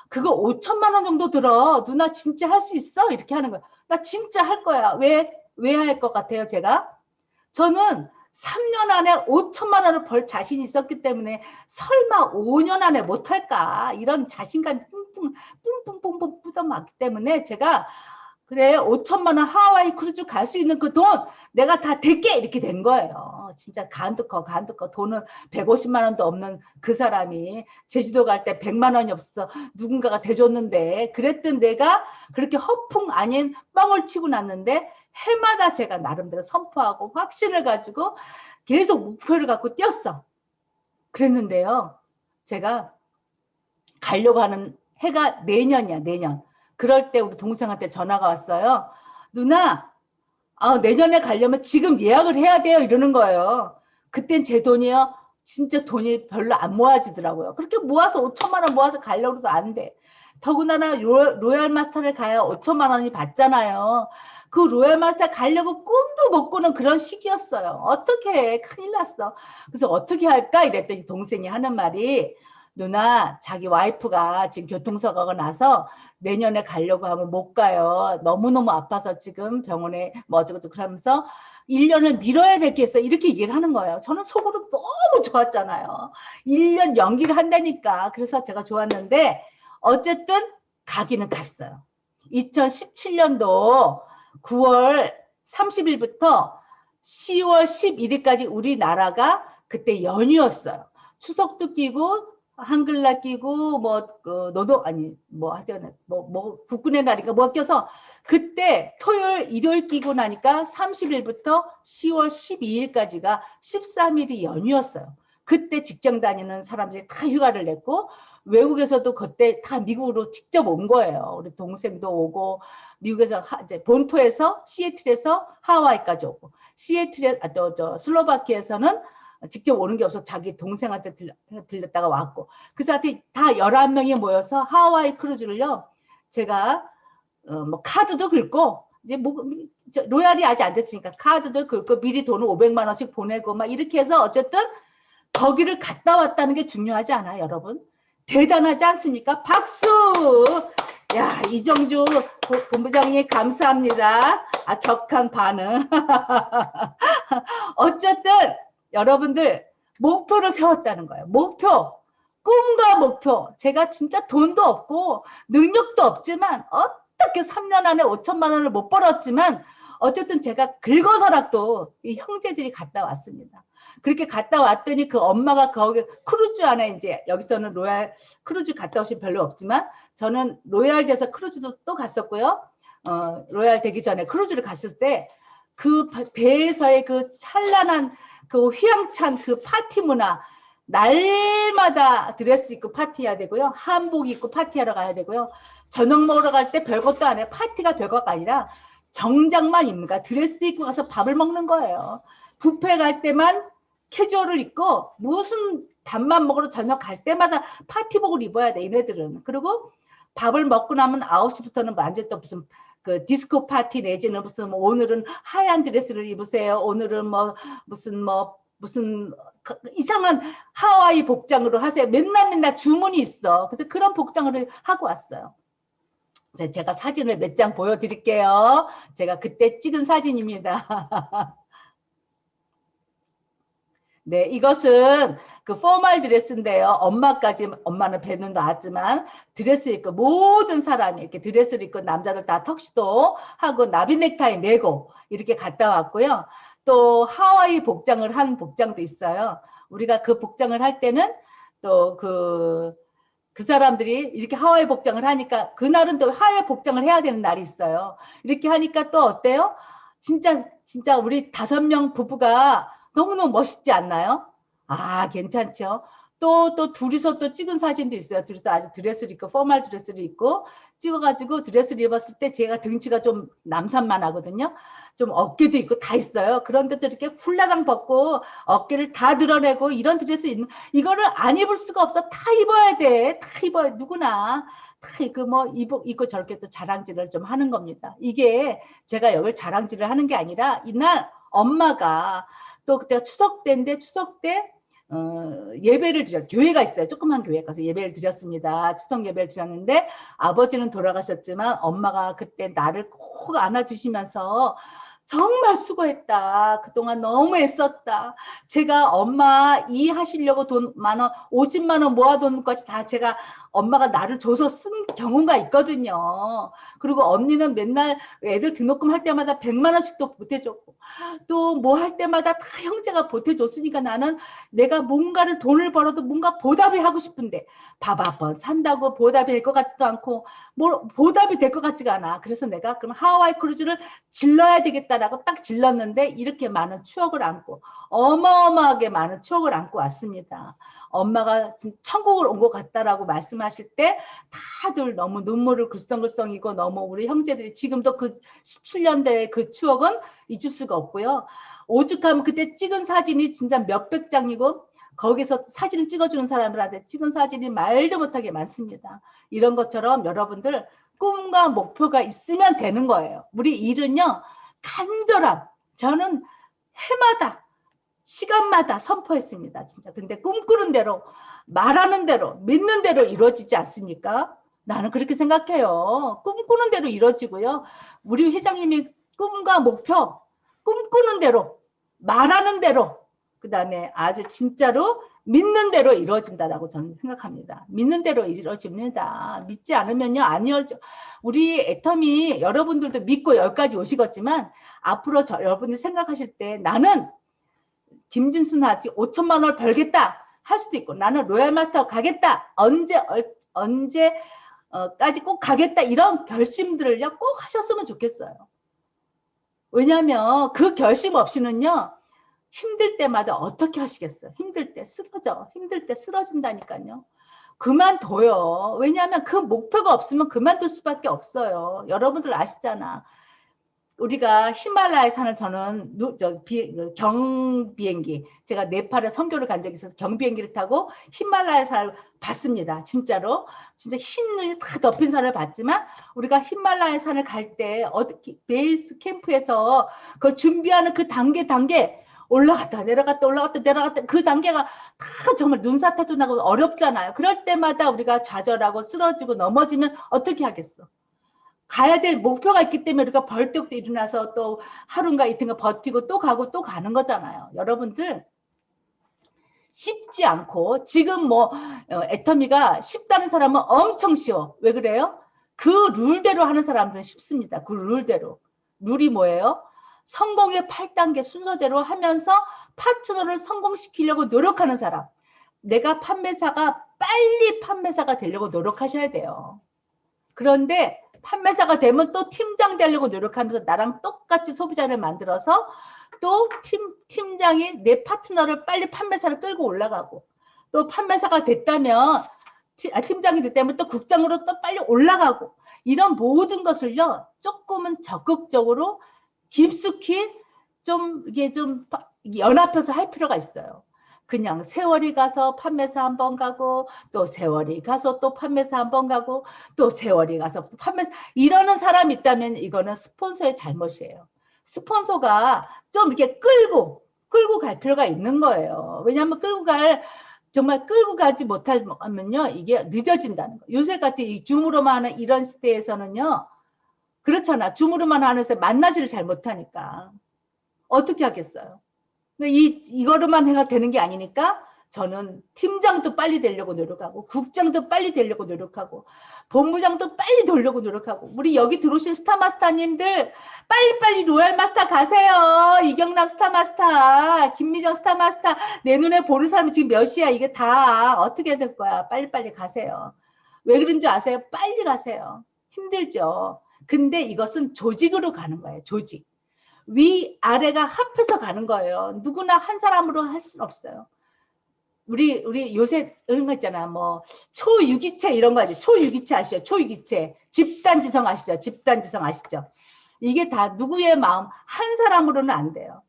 B: 그거 5천만 원 정도 들어. 누나 진짜 할 수 있어? 이렇게 하는 거야. 나 진짜 할 거야. 왜 할 것 같아요, 제가? 저는 3년 안에 5천만 원을 벌 자신이 있었기 때문에 설마 5년 안에 못할까? 이런 자신감이 뿡뿡 묻어맞기 때문에 제가 그래 5천만 원 하와이 크루즈 갈 수 있는 그 돈 내가 다 댈게 이렇게 된 거예요. 진짜 간도 커 돈은 150만 원도 없는 그 사람이 제주도 갈 때 100만 원이 없어 누군가가 대줬는데 그랬던 내가 그렇게 허풍 아닌 뻥을 치고 났는데 해마다 제가 나름대로 선포하고 확신을 가지고 계속 목표를 갖고 뛰었어. 그랬는데요. 제가 가려고 하는 해가 내년이야, 내년. 그럴 때 우리 동생한테 전화가 왔어요. 누나, 내년에 가려면 지금 예약을 해야 돼요. 이러는 거예요. 그땐 제 돈이요. 진짜 돈이 별로 안 모아지더라고요. 그렇게 모아서 5천만 원 모아서 가려고 해서 안 돼. 더군다나 로얄 마스터를 가야 5천만 원이 받잖아요. 그 로얄 마스터 가려고 꿈도 못 꾸는 그런 시기였어요. 어떻게 해? 큰일 났어. 그래서 어떻게 할까? 이랬더니 동생이 하는 말이 누나 자기 와이프가 지금 교통사고가 나서 내년에 가려고 하면 못 가요. 너무너무 아파서 지금 병원에 뭐 어쩌고저쩌고 그러면서 1년을 미뤄야 되겠어. 이렇게 얘기를 하는 거예요. 저는 속으로 너무 좋았잖아요. 1년 연기를 한다니까. 그래서 제가 좋았는데 어쨌든 가기는 갔어요. 2017년도 9월 30일부터 10월 11일까지 우리나라가 그때 연휴였어요. 추석도 끼고 한글날 끼고 뭐 노동 아니 뭐 하여튼 뭐 국군의 날인가 뭐 껴서 그때 토요일 일요일 끼고 나니까 30일부터 10월 12일까지가 13일이 연휴였어요. 그때 직장 다니는 사람들이 다 휴가를 냈고 외국에서도 그때 다 미국으로 직접 온 거예요. 우리 동생도 오고 미국에서 이제 본토에서 시애틀에서 하와이까지 오고 시애틀에 슬로바키아에서는 직접 오는 게 없어 자기 동생한테 들렸다가 왔고 그래서 하여튼 다 11명이 모여서 하와이 크루즈를요. 제가 뭐 카드도 긁고 이제 뭐 로얄이 아직 안 됐으니까 카드도 긁고 미리 돈을 500만 원씩 보내고 막 이렇게 해서 어쨌든 거기를 갔다 왔다는 게 중요하지 않아요, 여러분? 대단하지 않습니까? 박수! 야, 이정주 본부장님 감사합니다. 격한 반응. 어쨌든 여러분들 목표를 세웠다는 거예요. 목표, 꿈과 목표. 제가 진짜 돈도 없고 능력도 없지만 어떻게 3년 안에 5천만 원을 못 벌었지만 어쨌든 제가 긁어서라도 이 형제들이 갔다 왔습니다. 그렇게 갔다 왔더니 그 엄마가 거기 크루즈 안에 이제 여기서는 로얄 크루즈 갔다 오신 별로 없지만 저는 로얄 돼서 크루즈도 또 갔었고요. 로얄 되기 전에 크루즈를 갔을 때 그 배에서의 그 찬란한 그 휘황찬 그 파티 문화 날마다 드레스 입고 파티해야 되고요. 한복 입고 파티하러 가야 되고요. 저녁 먹으러 갈 때 별것도 안 해요. 파티가 별거가 아니라 정장만 입는가 드레스 입고 가서 밥을 먹는 거예요. 뷔페 갈 때만 캐주얼을 입고 무슨 밥만 먹으러 저녁 갈 때마다 파티복을 입어야 돼 얘네들은. 그리고 밥을 먹고 나면 9시부터는 완전 또 무슨 그 디스코 파티 내지는 무슨 뭐 오늘은 하얀 드레스를 입으세요. 오늘은 뭐 무슨 이상한 하와이 복장으로 하세요. 맨날 주문이 있어. 그래서 그런 복장을 하고 왔어요. 그래서 제가 사진을 몇 장 보여드릴게요. 제가 그때 찍은 사진입니다. 네, 이것은 그 포멀 드레스인데요. 엄마는 배는 나왔지만 드레스 입고 모든 사람이 이렇게 드레스를 입고 남자들 다 턱시도 하고 나비 넥타이 메고 이렇게 갔다 왔고요. 또 하와이 복장을 한 복장도 있어요. 우리가 그 복장을 할 때는 또 그 사람들이 이렇게 하와이 복장을 하니까 그날은 또 하와이 복장을 해야 되는 날이 있어요. 이렇게 하니까 또 어때요? 진짜 우리 5명 부부가 너무너무 멋있지 않나요? 아, 괜찮죠? 또 둘이서 또 찍은 사진도 있어요. 둘이서 아주 드레스를 입고, 포멀 드레스를 입고 찍어가지고 드레스를 입었을 때 제가 등치가 좀 남산만 하거든요. 좀 어깨도 있고 다 있어요. 그런데도 이렇게 훌라당 벗고 어깨를 다 드러내고 이런 드레스 입는, 이거를 안 입을 수가 없어. 다 입어야 돼. 다 입어야, 누구나. 다 이거 뭐 입고 저렇게 또 자랑질을 좀 하는 겁니다. 이게 제가 여기 자랑질을 하는 게 아니라 이날 엄마가 또 그때가 추석 때인데 추석 때 예배를 드려 교회가 있어요. 조그만 교회 가서 예배를 드렸습니다. 추석 예배를 드렸는데 아버지는 돌아가셨지만 엄마가 그때 나를 꼭 안아주시면서 정말 수고했다. 그동안 너무 애썼다. 제가 엄마 이 하시려고 돈 50만 원 모아둔 것까지 다 제가 엄마가 나를 줘서 쓴 경우가 있거든요. 그리고 언니는 맨날 애들 등록금 할 때마다 100만 원씩도 보태줬고 또 뭐 할 때마다 다 형제가 보태줬으니까 나는 내가 뭔가를 돈을 벌어도 뭔가 보답이 하고 싶은데 밥 한 번 산다고 보답이 될 것 같지도 않고 뭐 보답이 될 것 같지가 않아. 그래서 내가 그럼 하와이 크루즈를 질러야 되겠다라고 딱 질렀는데 이렇게 많은 추억을 안고 어마어마하게 많은 추억을 안고 왔습니다. 엄마가 천국을 온 것 같다라고 말씀하실 때 다들 너무 눈물을 글썽글썽이고 너무 우리 형제들이 지금도 그 17년대의 그 추억은 잊을 수가 없고요. 오죽하면 그때 찍은 사진이 진짜 몇백 장이고 거기서 사진을 찍어주는 사람들한테 찍은 사진이 말도 못하게 많습니다. 이런 것처럼 여러분들 꿈과 목표가 있으면 되는 거예요. 우리 일은요, 간절함. 저는 해마다 시간마다 선포했습니다. 진짜. 근데 꿈꾸는 대로, 말하는 대로, 믿는 대로 이루어지지 않습니까? 나는 그렇게 생각해요. 꿈꾸는 대로 이루어지고요. 우리 회장님이 꿈과 목표, 꿈꾸는 대로, 말하는 대로, 그 다음에 아주 진짜로 믿는 대로 이루어진다라고 저는 생각합니다. 믿는 대로 이루어집니다. 믿지 않으면요, 안 이루어져. 우리 애텀이 여러분들도 믿고 여기까지 오시겠지만, 앞으로 여러분들이 생각하실 때 나는 김진수 나지 5천만 원을 벌겠다 할 수도 있고, 나는 로얄 마스터 가겠다, 언제까지 꼭 가겠다, 이런 결심들을요 꼭 하셨으면 좋겠어요. 왜냐하면 그 결심 없이는요 힘들 때마다 어떻게 하시겠어요? 힘들 때 쓰러진다니까요. 그만둬요. 왜냐하면 그 목표가 없으면 그만둘 수밖에 없어요. 여러분들 아시잖아. 우리가 히말라야 산을 저는 경비행기, 제가 네팔에 선교를 간 적이 있어서 경비행기를 타고 히말라야 산을 봤습니다. 진짜로. 진짜 흰 눈이 다 덮인 산을 봤지만 우리가 히말라야 산을 갈 때 베이스 캠프에서 그걸 준비하는 그 단계 올라갔다 내려갔다 그 단계가 다 정말 눈사태도 나고 어렵잖아요. 그럴 때마다 우리가 좌절하고 쓰러지고 넘어지면 어떻게 하겠어? 가야 될 목표가 있기 때문에 우리가 벌떡 일어나서 또 하루인가 이틀인가 버티고 또 가고 또 가는 거잖아요. 여러분들 쉽지 않고, 지금 뭐 애터미가 쉽다는 사람은 엄청 쉬워. 왜 그래요? 그 룰대로 하는 사람들은 쉽습니다. 그 룰대로. 룰이 뭐예요? 성공의 8단계 순서대로 하면서 파트너를 성공시키려고 노력하는 사람. 내가 빨리 판매사가 되려고 노력하셔야 돼요. 그런데 판매사가 되면 또 팀장 되려고 노력하면서 나랑 똑같이 소비자를 만들어서 또 팀장이 내 파트너를 빨리 판매사를 끌고 올라가고, 또 판매사가 됐다면 팀장이 됐다면 또 국장으로 또 빨리 올라가고, 이런 모든 것을요 조금은 적극적으로 깊숙이 이게 좀 연합해서 할 필요가 있어요. 그냥 세월이 가서 판매사 한 번 가고, 또 세월이 가서 또 판매사 한 번 가고, 또 세월이 가서 또 판매사, 이러는 사람이 있다면 이거는 스폰서의 잘못이에요. 스폰서가 좀 이렇게 끌고 갈 필요가 있는 거예요. 왜냐하면 정말 끌고 가지 못하면요 이게 늦어진다는 거예요. 요새 같은 이 줌으로만 하는 이런 시대에서는요 그렇잖아. 줌으로만 하면서 만나지를 잘 못하니까 어떻게 하겠어요? 이거로만 해가 되는 게 아니니까 저는 팀장도 빨리 되려고 노력하고, 국장도 빨리 되려고 노력하고, 본부장도 빨리 되려고 노력하고, 우리 여기 들어오신 스타마스터님들 빨리빨리 로얄 마스터 가세요. 이경남 스타마스터, 김미정 스타마스터, 내 눈에 보는 사람이 지금 몇이야. 이게 다 어떻게 될 거야. 빨리빨리 가세요. 왜 그런지 아세요? 빨리 가세요. 힘들죠. 근데 이것은 조직으로 가는 거예요. 조직. 위아래가 합해서 가는 거예요. 누구나 한 사람으로 할 수는 없어요. 우리 요새 이런 거 있잖아. 뭐 초유기체 이런 거 아시죠? 초유기체 아시죠? 초유기체. 집단지성 아시죠? 집단지성 아시죠? 이게 다 누구의 마음, 한 사람으로는 안 돼요.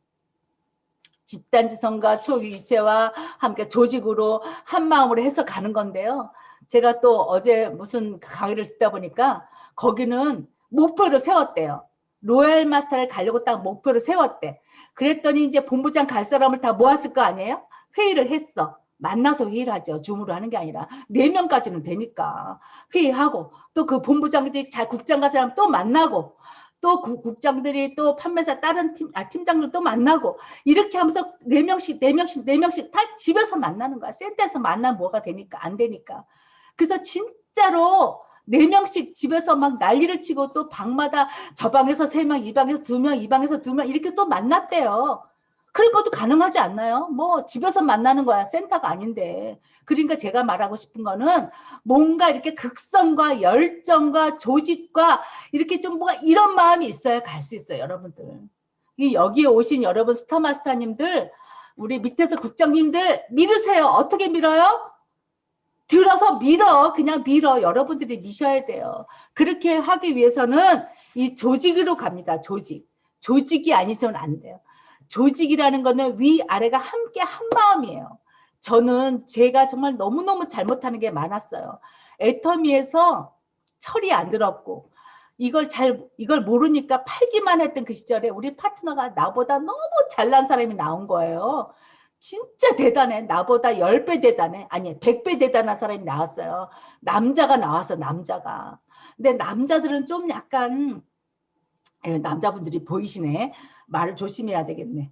B: 집단지성과 초유기체와 함께 조직으로 한 마음으로 해서 가는 건데요. 제가 또 어제 무슨 강의를 듣다 보니까 거기는 목표를 세웠대요. 로얄 마스터를 가려고 딱 목표를 세웠대. 그랬더니 이제 본부장 갈 사람을 다 모았을 거 아니에요? 회의를 했어. 만나서 회의를 하죠. 줌으로 하는 게 아니라 4명까지는 되니까 회의하고, 또 그 본부장들이 국장 갈 사람 또 만나고, 또 그 국장들이 또 판매사 다른 팀장들 또 만나고, 이렇게 하면서 4명씩 다 집에서 만나는 거야. 센터에서 만나면 뭐가 되니까 안 되니까. 그래서 진짜로 4명씩 집에서 막 난리를 치고, 또 방마다 저 방에서 3명, 이 방에서 2명, 이 방에서 2명 이렇게 또 만났대요. 그런 것도 가능하지 않나요? 뭐 집에서 만나는 거야. 센터가 아닌데. 그러니까 제가 말하고 싶은 거는 뭔가 이렇게 극성과 열정과 조직과 이렇게 좀 뭐가 이런 마음이 있어야 갈 수 있어요. 여러분들. 여기에 오신 여러분 스타마스터님들, 우리 밑에서 국장님들 밀으세요. 어떻게 밀어요? 들어서 그냥 밀어. 여러분들이 미셔야 돼요. 그렇게 하기 위해서는 이 조직으로 갑니다. 조직이 아니서는 안 돼요. 조직이라는 거는 위아래가 함께 한 마음이에요. 저는 제가 정말 너무너무 잘못하는 게 많았어요. 애터미에서 철이 안 들었고, 이걸 모르니까 팔기만 했던 그 시절에 우리 파트너가 나보다 너무 잘난 사람이 나온 거예요. 진짜 대단해. 나보다 10배 대단해. 아니, 100배 대단한 사람이 나왔어요. 남자가 나왔어, 남자가. 근데 남자들은 좀 약간, 남자분들이 보이시네. 말을 조심해야 되겠네.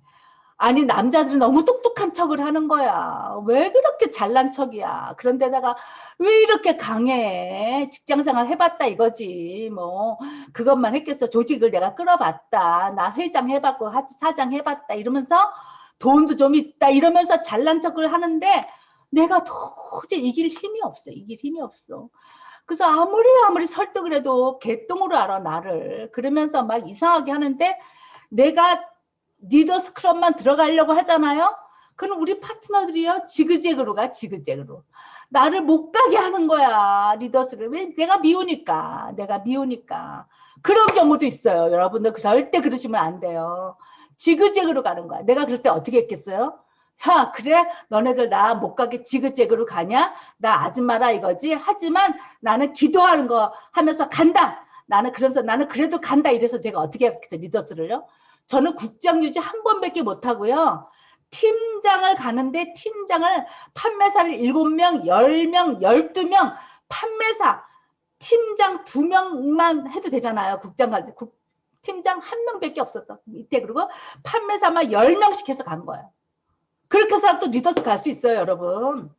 B: 아니, 남자들은 너무 똑똑한 척을 하는 거야. 왜 그렇게 잘난 척이야. 그런데다가 왜 이렇게 강해. 직장생활 해봤다 이거지. 뭐 그것만 했겠어. 조직을 내가 끌어봤다. 나 회장 해봤고 사장 해봤다 이러면서 돈도 좀 있다 이러면서 잘난 척을 하는데 내가 도저히 이길 힘이 없어. 이길 힘이 없어. 그래서 아무리 설득을 해도 개똥으로 알아 나를. 그러면서 막 이상하게 하는데 내가 리더스 클럽만 들어가려고 하잖아요. 그럼 우리 파트너들이요 지그재그로 가 지그재그로 나를 못 가게 하는 거야. 리더스를. 왜? 내가 미우니까 그런 경우도 있어요. 여러분들 절대 그러시면 안 돼요. 지그재그로 가는 거야. 내가 그럴 때 어떻게 했겠어요? 야, 그래? 너네들 나 못 가게 지그재그로 가냐? 나 아줌마라 이거지. 하지만 나는 기도하는 거 하면서 간다. 그러면서 나는 그래도 간다. 이래서 제가 어떻게 했겠어요? 리더스를요. 저는 국장 유지 한 번밖에 못하고요. 팀장을 가는데 팀장을 판매사를 7명, 10명, 12명 판매사 팀장 2명만 해도 되잖아요. 국장 갈 때. 팀장 1명밖에 없었어. 이때 그리고 판매사만 10명씩 해서 간 거예요. 그렇게 해서 또 리더스 갈 수 있어요, 여러분.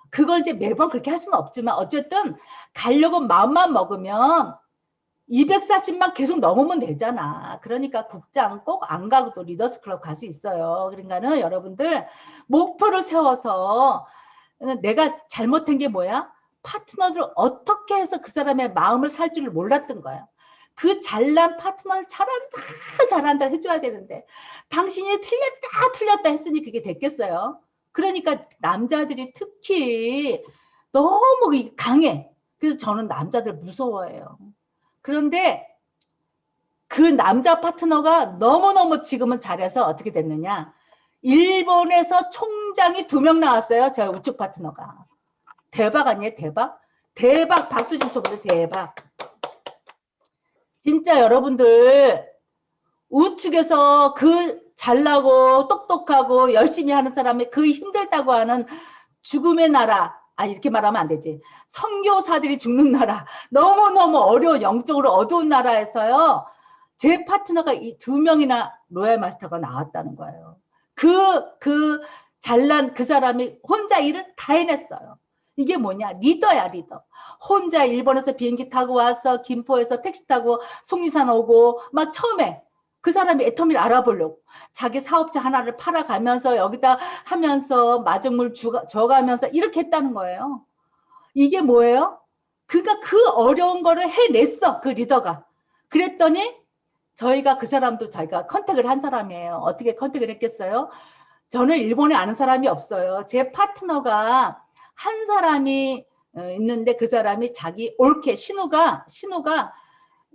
B: 그걸 이제 매번 그렇게 할 수는 없지만 어쨌든 가려고 마음만 먹으면 240만 계속 넘으면 되잖아. 그러니까 국장 꼭 안 가고 또 리더스 클럽 갈 수 있어요. 그러니까는 여러분들 목표를 세워서 내가 잘못한 게 뭐야? 파트너를 어떻게 해서 그 사람의 마음을 살 줄을 몰랐던 거야. 그 잘난 파트너를 잘한다 해줘야 되는데 당신이 틀렸다 했으니 그게 됐겠어요. 그러니까 남자들이 특히 너무 강해. 그래서 저는 남자들 무서워해요. 그런데 그 남자 파트너가 너무너무 지금은 잘해서 어떻게 됐느냐. 일본에서 총장이 2명 나왔어요. 저 우측 파트너가. 대박 아니에요? 대박? 대박. 박수 좀 쳐보세요. 대박. 진짜 여러분들 우측에서 그 잘나고 똑똑하고 열심히 하는 사람이 그 힘들다고 하는 죽음의 나라, 이렇게 말하면 안 되지. 선교사들이 죽는 나라, 너무너무 어려운 영적으로 어두운 나라에서요. 제 파트너가 이 2명이나 로얄 마스터가 나왔다는 거예요. 그 잘난 그 사람이 혼자 일을 다 해냈어요. 이게 뭐냐? 리더야, 리더. 혼자 일본에서 비행기 타고 와서 김포에서 택시 타고 속리산 오고 막 처음에 그 사람이 애터미를 알아보려고 자기 사업자 하나를 팔아가면서 여기다 하면서 마중물 줘가면서 이렇게 했다는 거예요. 이게 뭐예요? 그러니까 그 어려운 거를 해냈어. 그 리더가. 그랬더니 저희가 그 사람도 저희가 컨택을 한 사람이에요. 어떻게 컨택을 했겠어요? 저는 일본에 아는 사람이 없어요. 제 파트너가 한 사람이 있는데 그 사람이 자기 올케 신우가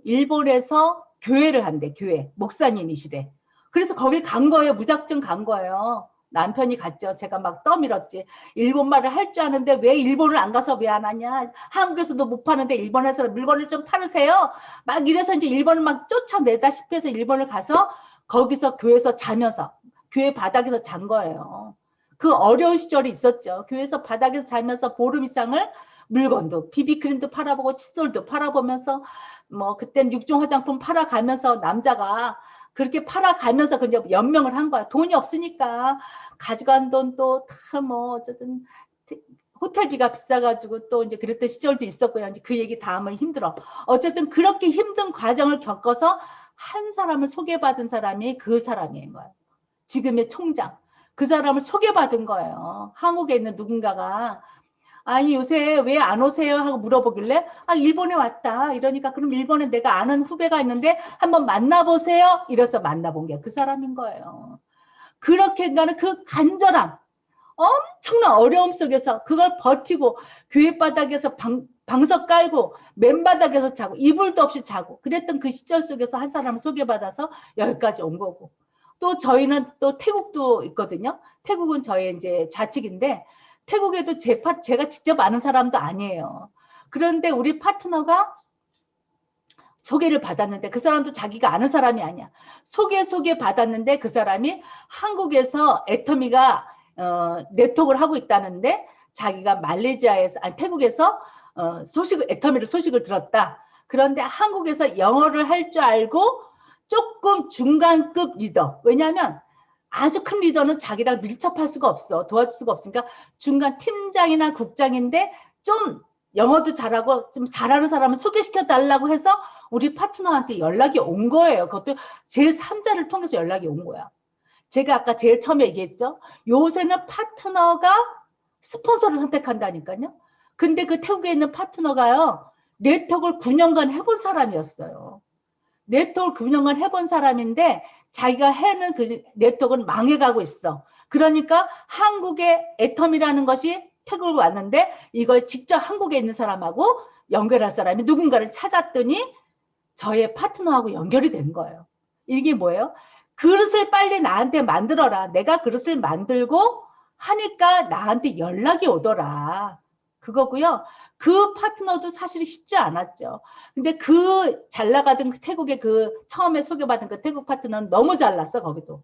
B: 일본에서 교회를 한대. 교회 목사님이시래. 그래서 거길 간 거예요. 무작정 간 거예요. 남편이 갔죠. 제가 막 떠밀었지. 일본말을 할 줄 아는데 왜 일본을 안 가서 왜 안 하냐. 한국에서도 못 파는데 일본에서 물건을 좀 팔으세요. 막 이래서 이제 일본을 막 쫓아내다시피 해서 일본을 가서 거기서 교회에서 자면서 교회 바닥에서 잔 거예요. 그 어려운 시절이 있었죠. 교회에서 바닥에서 자면서 보름 이상을 물건도 비비크림도 팔아보고 칫솔도 팔아보면서 뭐 그땐 6종 화장품 팔아가면서 남자가 그렇게 팔아가면서 그냥 연명을 한 거야. 돈이 없으니까 가져간 돈 또 다 뭐 어쨌든 호텔비가 비싸가지고 또 이제 그랬던 시절도 있었고요. 이제 그 얘기 다 하면 힘들어. 어쨌든 그렇게 힘든 과정을 겪어서 한 사람을 소개받은 사람이 그 사람인 거예요. 지금의 총장. 그 사람을 소개받은 거예요. 한국에 있는 누군가가 아니 요새 왜 안 오세요? 하고 물어보길래 일본에 왔다. 이러니까 그럼 일본에 내가 아는 후배가 있는데 한번 만나보세요. 이래서 만나본 게 그 사람인 거예요. 그렇게 나는 그 간절함 엄청난 어려움 속에서 그걸 버티고 교회 바닥에서 방석 깔고 맨바닥에서 자고 이불도 없이 자고 그랬던 그 시절 속에서 한 사람을 소개받아서 여기까지 온 거고 또 저희는 또 태국도 있거든요. 태국은 저의 이제 좌측인데 태국에도 제가 직접 아는 사람도 아니에요. 그런데 우리 파트너가 소개를 받았는데 그 사람도 자기가 아는 사람이 아니야. 소개 받았는데 그 사람이 한국에서 애터미가 네트워크를 하고 있다는데 자기가 말레이시아에서 아니 태국에서 소식을 들었다. 그런데 한국에서 영어를 할 줄 알고 조금 중간급 리더. 왜냐하면 아주 큰 리더는 자기랑 밀접할 수가 없어. 도와줄 수가 없으니까 중간 팀장이나 국장인데 좀 영어도 잘하고 좀 잘하는 사람을 소개시켜 달라고 해서 우리 파트너한테 연락이 온 거예요. 그것도 제3자를 통해서 연락이 온 거야. 제가 아까 제일 처음에 얘기했죠. 요새는 파트너가 스폰서를 선택한다니까요. 근데 그 태국에 있는 파트너가요. 네트워크를 9년간 해본 사람이었어요. 네트워크 9년간 해본 사람인데 자기가 해는 그 네트워크는 망해가고 있어. 그러니까 한국의 애텀이라는 것이 태국을 왔는데 이걸 직접 한국에 있는 사람하고 연결할 사람이 누군가를 찾았더니 저의 파트너하고 연결이 된 거예요. 이게 뭐예요? 그릇을 빨리 나한테 만들어라. 내가 그릇을 만들고 하니까 나한테 연락이 오더라. 그거고요. 그 파트너도 사실 쉽지 않았죠. 근데 그 잘 나가던 태국의 그 처음에 소개받은 그 태국 파트너는 너무 잘났어, 거기도.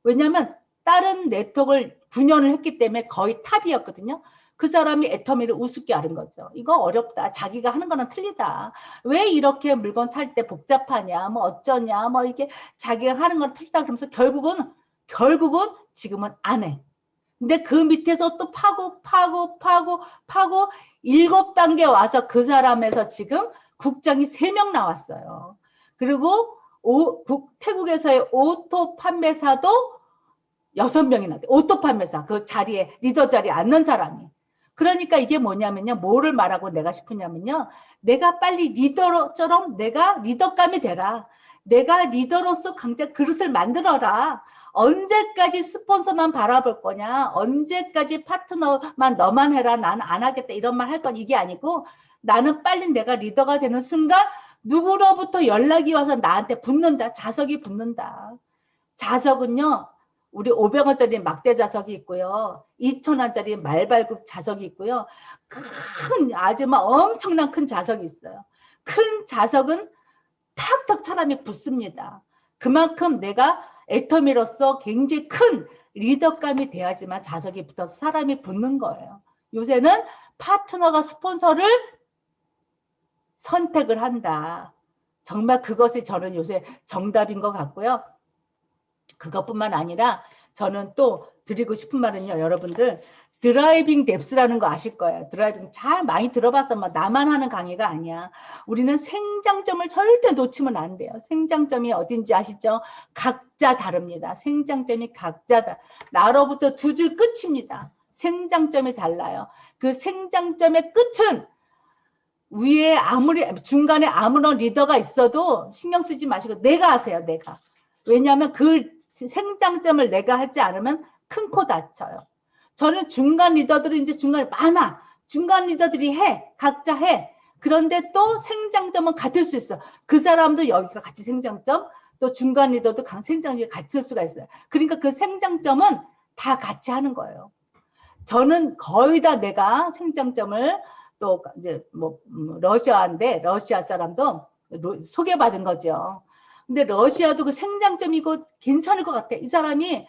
B: 왜냐하면 다른 네트워크를 9년을 했기 때문에 거의 탑이었거든요. 그 사람이 애터미를 우습게 앓은 거죠. 이거 어렵다. 자기가 하는 거는 틀리다. 왜 이렇게 물건 살 때 복잡하냐, 뭐 어쩌냐, 뭐 이렇게 자기가 하는 건 틀리다 그러면서 결국은 지금은 안 해. 근데 그 밑에서 또 파고 7단계 와서 그 사람에서 지금 국장이 3명 나왔어요. 그리고 태국에서의 오토 판매사도 6명이나 돼. 오토 판매사. 그 자리에, 리더 자리에 앉는 사람이. 그러니까 이게 뭐냐면요. 뭐를 말하고 내가 싶으냐면요. 내가 빨리 리더처럼 내가 리더감이 되라. 내가 리더로서 강제 그릇을 만들어라. 언제까지 스폰서만 바라볼 거냐. 언제까지 파트너만 너만 해라. 나는 안 하겠다. 이런 말 할 건 이게 아니고 나는 빨리 내가 리더가 되는 순간 누구로부터 연락이 와서 나한테 붙는다. 자석이 붙는다. 자석은요. 우리 500원짜리 막대 자석이 있고요. 2,000원짜리 말발굽 자석이 있고요. 아주 막 엄청난 큰 자석이 있어요. 큰 자석은 탁탁 사람이 붙습니다. 그만큼 내가 애터미로서 굉장히 큰 리더감이 돼야지만 자석이 붙어서 사람이 붙는 거예요. 요새는 파트너가 스폰서를 선택을 한다. 정말 그것이 저는 요새 정답인 것 같고요. 그것뿐만 아니라 저는 또 드리고 싶은 말은요. 여러분들 드라이빙 뎁스라는 거 아실 거예요. 드라이빙 잘 많이 들어봐서 막 나만 하는 강의가 아니야. 우리는 생장점을 절대 놓치면 안 돼요. 생장점이 어딘지 아시죠? 각자 다릅니다. 생장점이 각자 다. 나로부터 2줄 끝입니다. 생장점이 달라요. 그 생장점의 끝은 위에 중간에 아무런 리더가 있어도 신경 쓰지 마시고 내가 하세요. 내가. 왜냐하면 그 생장점을 내가 하지 않으면 큰 코 다쳐요. 저는 중간 리더들이 이제 중간에 많아. 중간 리더들이 해. 각자 해. 그런데 또 생장점은 같을 수 있어. 그 사람도 여기가 같이 생장점, 또 중간 리더도 생장점이 같을 수가 있어요. 그러니까 그 생장점은 다 같이 하는 거예요. 저는 거의 다 내가 생장점을 또 이제 뭐 러시아인데 러시아 사람도 소개받은 거죠. 근데 러시아도 그 생장점이고 괜찮을 것 같아. 이 사람이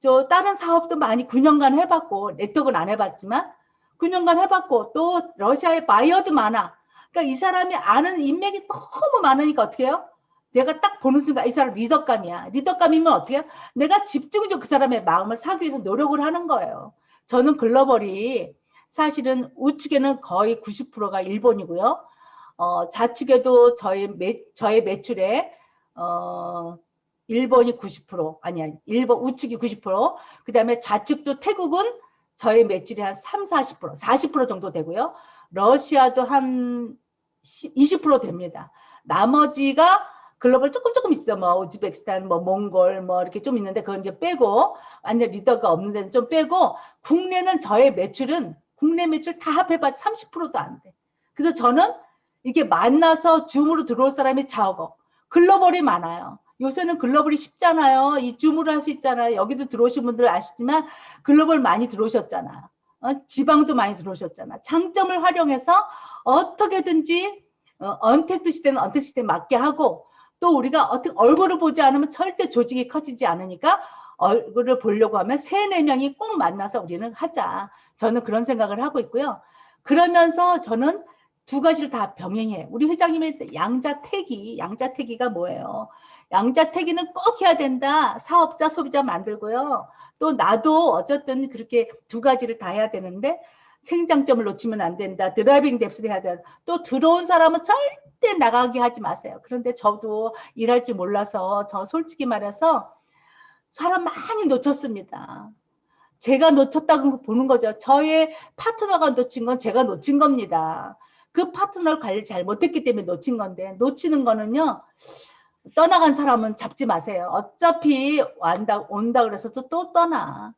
B: 저 다른 사업도 많이 9년간 해봤고 네트워크는 안 해봤지만 9년간 해봤고 또 러시아에 바이어도 많아. 그러니까 이 사람이 아는 인맥이 너무 많으니까 어떻게 해요? 내가 딱 보는 순간 이 사람 리더감이야. 리더감이면 어떻게 해요? 내가 집중적으로 그 사람의 마음을 사기 위해서 노력을 하는 거예요. 저는 글로벌이 사실은 우측에는 거의 90%가 일본이고요. 좌측에도 저의 매출에 일본이 90%, 아니야. 일본 우측이 90%, 그 다음에 좌측도 태국은 저의 매출이 한 3, 40%, 40% 정도 되고요. 러시아도 한 20% 됩니다. 나머지가 글로벌 조금 있어. 뭐 우즈베키스탄, 뭐 몽골, 뭐 이렇게 좀 있는데 그건 이제 빼고 완전 리더가 없는 데는 좀 빼고 국내는 저의 매출은 국내 매출 다 합해봐도 30%도 안 돼. 그래서 저는 이게 만나서 줌으로 들어올 사람이 적어. 글로벌이 많아요. 요새는 글로벌이 쉽잖아요. 이 줌으로 할 수 있잖아요. 여기도 들어오신 분들 아시지만 글로벌 많이 들어오셨잖아. 지방도 많이 들어오셨잖아. 장점을 활용해서 어떻게든지 언택트 시대는 언택트 시대에 맞게 하고 또 우리가 어떻게 얼굴을 보지 않으면 절대 조직이 커지지 않으니까 얼굴을 보려고 하면 3, 4명이 꼭 만나서 우리는 하자. 저는 그런 생각을 하고 있고요. 그러면서 저는 두 가지를 다 병행해. 우리 회장님의 양자택이가 뭐예요? 양자택일은 꼭 해야 된다. 사업자, 소비자 만들고요. 또 나도 어쨌든 그렇게 두 가지를 다 해야 되는데 생장점을 놓치면 안 된다. 드라이빙 뎁스를 해야 된다. 또 들어온 사람은 절대 나가게 하지 마세요. 그런데 저도 일할 줄 몰라서 저 솔직히 말해서 사람 많이 놓쳤습니다. 제가 놓쳤다고 보는 거죠. 저의 파트너가 놓친 건 제가 놓친 겁니다. 그 파트너 관리 잘 못했기 때문에 놓친 건데 놓치는 거는요. 떠나간 사람은 잡지 마세요. 어차피 온다 그래서 또 떠나.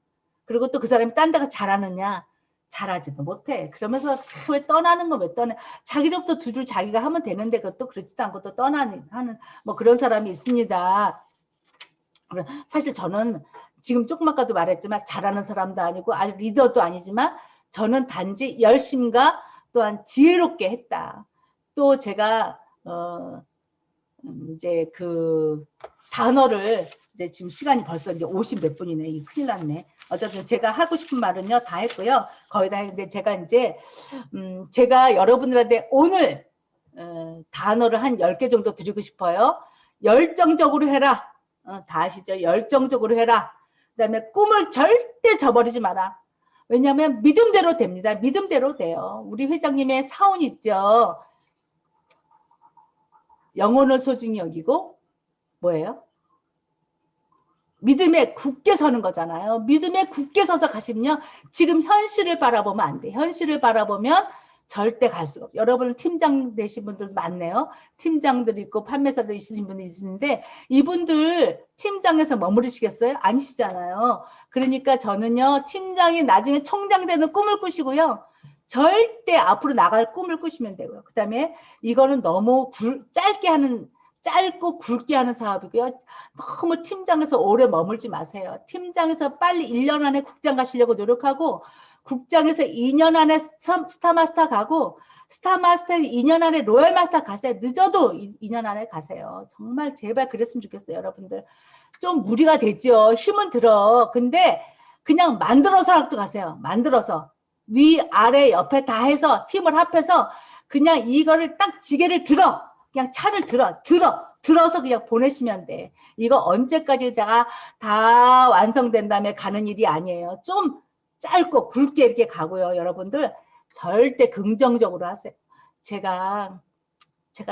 B: 그리고 또 그 사람이 딴 데가 잘하느냐? 잘하지도 못해. 그러면서 왜 떠나는 거 왜 떠나? 자기력도 두 줄 자기가 하면 되는데 그것도 그렇지도 않고 또 떠나는 하는 뭐 그런 사람이 있습니다. 사실 저는 지금 조금 아까도 말했지만 잘하는 사람도 아니고 아주 리더도 아니지만 저는 단지 열심과 또한 지혜롭게 했다. 또 제가 이제 그 단어를 이제 지금 시간이 벌써 이제 50 몇 분이네. 이 큰일 났네. 어쨌든 제가 하고 싶은 말은요 다 했고요. 거의 다 했는데 제가 이제 제가 여러분들한테 오늘 단어를 한 10개 정도 드리고 싶어요. 열정적으로 해라. 다 아시죠? 열정적으로 해라. 그다음에 꿈을 절대 저버리지 마라. 왜냐하면 믿음대로 됩니다. 믿음대로 돼요. 우리 회장님의 사원 있죠. 영혼을 소중히 여기고 뭐예요? 믿음에 굳게 서는 거잖아요. 믿음에 굳게 서서 가시면요. 지금 현실을 바라보면 안 돼. 현실을 바라보면 절대 갈 수가 없어요. 여러분 팀장 되신 분들 많네요. 팀장들 있고 판매사도 있으신 분이 있는데 이분들 팀장에서 머무르시겠어요? 아니시잖아요. 그러니까 저는요. 팀장이 나중에 총장 되는 꿈을 꾸시고요. 절대 앞으로 나갈 꿈을 꾸시면 되고요. 그 다음에 이거는 너무 짧고 굵게 하는 사업이고요. 너무 팀장에서 오래 머물지 마세요. 팀장에서 빨리 1년 안에 국장 가시려고 노력하고 국장에서 2년 안에 스타마스터 가고 스타마스터 2년 안에 로얄마스터 가세요. 늦어도 2년 안에 가세요. 정말 제발 그랬으면 좋겠어요. 여러분들. 좀 무리가 되죠. 힘은 들어. 근데 그냥 만들어서라도 가세요. 만들어서. 위, 아래, 옆에 다 해서 팀을 합해서 그냥 이거를 딱 지게를 들어. 그냥 차를 들어서 그냥 보내시면 돼. 이거 언제까지 다 완성된 다음에 가는 일이 아니에요. 좀 짧고 굵게 이렇게 가고요. 여러분들 절대 긍정적으로 하세요. 제가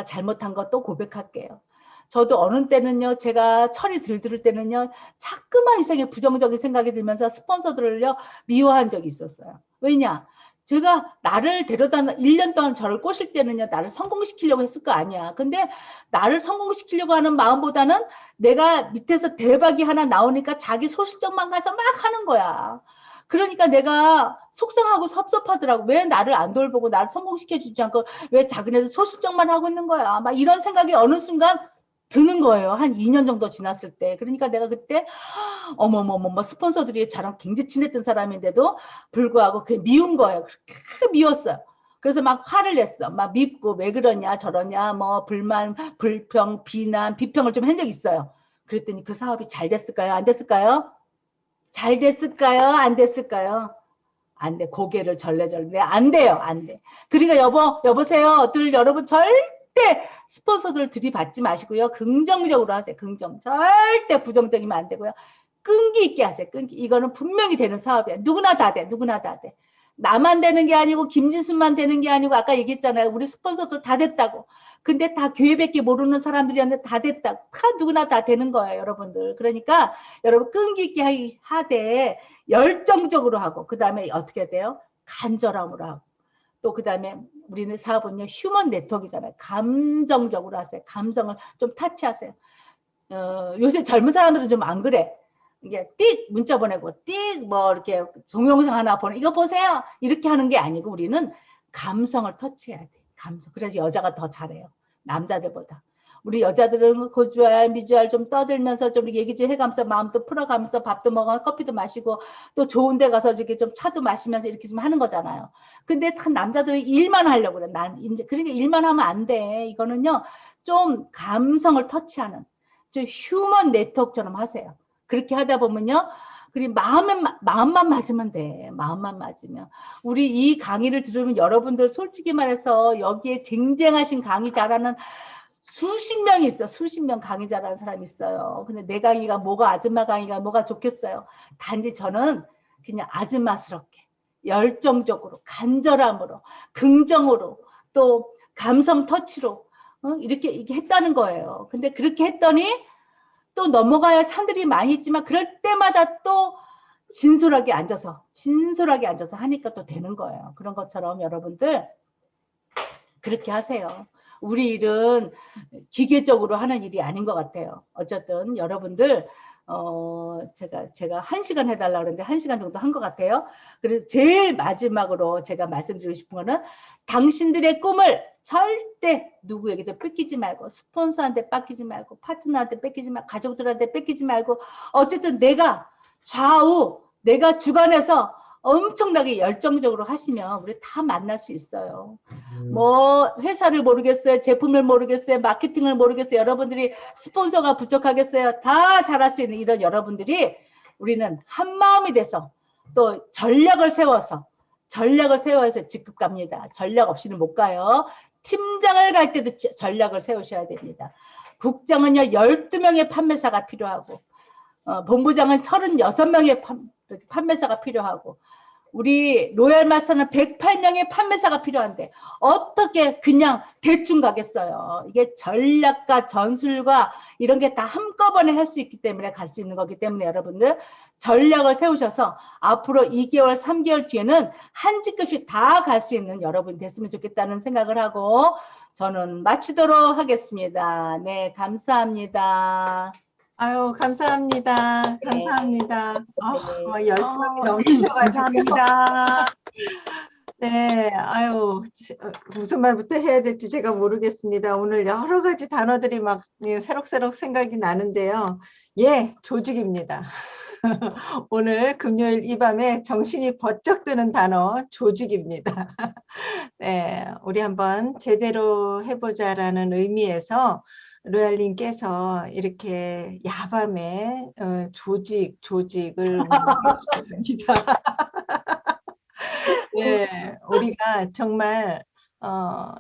B: 잘못한 거 또 고백할게요. 저도 어느 때는요. 제가 철이 들들 때는요. 자꾸만 이상하게 부정적인 생각이 들면서 스폰서들을요. 미워한 적이 있었어요. 왜냐? 제가 나를 데려다 1년 동안 저를 꼬실 때는요. 나를 성공시키려고 했을 거 아니야. 근데 나를 성공시키려고 하는 마음보다는 내가 밑에서 대박이 하나 나오니까 자기 소실적만 가서 막 하는 거야. 그러니까 내가 속상하고 섭섭하더라고. 왜 나를 안 돌보고 나를 성공시켜주지 않고 왜 자기네들 소실적만 하고 있는 거야. 막 이런 생각이 어느 순간 드는 거예요. 한 2년 정도 지났을 때. 그러니까 내가 그때 어머머머 스폰서들이 저랑 굉장히 친했던 사람인데도 불구하고 그게 미운 거예요. 그렇게 미웠어요. 그래서 막 화를 냈어. 막 밉고 왜 그러냐 저러냐 뭐 불만, 불평, 비난, 비평을 좀 한 적이 있어요. 그랬더니 그 사업이 잘 됐을까요? 안 됐을까요? 잘 됐을까요? 안 됐을까요? 안 돼. 고개를 절레절레. 안 돼요. 안 돼. 그러니까 여보세요. 여러분 절대 스폰서들 들이받지 마시고요. 긍정적으로 하세요. 절대 부정적이면 안 되고요. 끈기 있게 하세요. 끈기. 이거는 분명히 되는 사업이야. 누구나 다 돼. 누구나 다 돼. 나만 되는 게 아니고 김진수만 되는 게 아니고 아까 얘기했잖아요. 우리 스폰서들 다 됐다고. 근데 다 교회밖에 모르는 사람들이었는데 다 됐다고. 누구나 다 되는 거예요. 여러분들. 그러니까 여러분 끈기 있게 하되 열정적으로 하고 그 다음에 어떻게 돼요? 간절함으로 하고 또 그 다음에 우리는 사업은요. 휴먼 네트워크잖아요. 감정적으로 하세요. 감정을 좀 타치하세요. 요새 젊은 사람들은 좀 안 그래. 이게 띡 문자 보내고 띡 뭐 이렇게 동영상 하나 보내 이거 보세요 이렇게 하는 게 아니고 우리는 감성을 터치해야 돼. 감성. 그래서 여자가 더 잘해요. 남자들보다. 우리 여자들은 고주알 미주알 좀 떠들면서 좀 얘기 좀 해가면서 마음도 풀어가면서 밥도 먹어 커피도 마시고 또 좋은 데 가서 이렇게 좀 차도 마시면서 이렇게 좀 하는 거잖아요. 근데 남자들은 일만 하려고 그래. 그러니까 일만 하면 안 돼. 이거는요 좀 감성을 터치하는 좀 휴먼 네트워크처럼 하세요. 그렇게 하다 보면요. 그리고 마음만 맞으면 돼. 마음만 맞으면. 우리 이 강의를 들으면 여러분들 솔직히 말해서 여기에 쟁쟁하신 강의 잘하는 수십 명이 있어. 수십 명 강의 잘하는 사람이 있어요. 근데 내 강의가 뭐가 아줌마 강의가 뭐가 좋겠어요. 단지 저는 그냥 아줌마스럽게 열정적으로 간절함으로 긍정으로 또 감성 터치로 이렇게 했다는 거예요. 근데 그렇게 했더니 또 넘어가야 산들이 많이 있지만 그럴 때마다 또 진솔하게 앉아서 하니까 또 되는 거예요. 그런 것처럼 여러분들 그렇게 하세요. 우리 일은 기계적으로 하는 일이 아닌 것 같아요. 어쨌든 여러분들 제가 1시간 해달라 그러는데 1시간 정도 한 것 같아요. 그래서 제일 마지막으로 제가 말씀드리고 싶은 거는 당신들의 꿈을 절대 누구에게도 뺏기지 말고 스폰서한테 뺏기지 말고 파트너한테 뺏기지 말고 가족들한테 뺏기지 말고 어쨌든 내가 좌우 내가 주관해서 엄청나게 열정적으로 하시면 우리 다 만날 수 있어요. 뭐 회사를 모르겠어요. 제품을 모르겠어요. 마케팅을 모르겠어요. 여러분들이 스폰서가 부족하겠어요. 다 잘할 수 있는 이런 여러분들이 우리는 한 마음이 돼서 또 전략을 세워서 직급 갑니다. 전략 없이는 못 가요. 팀장을 갈 때도 전략을 세우셔야 됩니다. 국장은요 12명의 판매사가 필요하고 본부장은 36명의 판매사가 필요하고 우리 로얄 마스터는 108명의 판매사가 필요한데 어떻게 그냥 대충 가겠어요. 이게 전략과 전술과 이런 게 다 한꺼번에 할 수 있기 때문에 갈 수 있는 거기 때문에 여러분들 전략을 세우셔서 앞으로 2개월, 3개월 뒤에는 한 직급씩 다 갈 수 있는 여러분이 됐으면 좋겠다는 생각을 하고 저는 마치도록 하겠습니다. 네, 감사합니다.
A: 아유, 감사합니다. 감사합니다.
B: 네.
A: 열정이 넘치셔가지고.
C: 감사합니다.
A: 네, 아유, 무슨 말부터 해야 될지 제가 모르겠습니다. 오늘 여러 가지 단어들이 막 새록새록 생각이 나는데요. 예, 조직입니다. 오늘 금요일 이 밤에 정신이 번쩍 드는 단어, 조직입니다. 네, 우리 한번 제대로 해보자라는 의미에서 로얄님께서 이렇게 야밤에 조직을 해주셨습니다. 네, 우리가 정말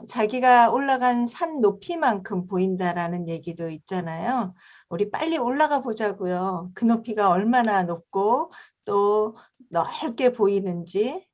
A: 자기가 올라간 산 높이만큼 보인다라는 얘기도 있잖아요. 우리 빨리 올라가 보자고요. 그 높이가 얼마나 높고 또 넓게 보이는지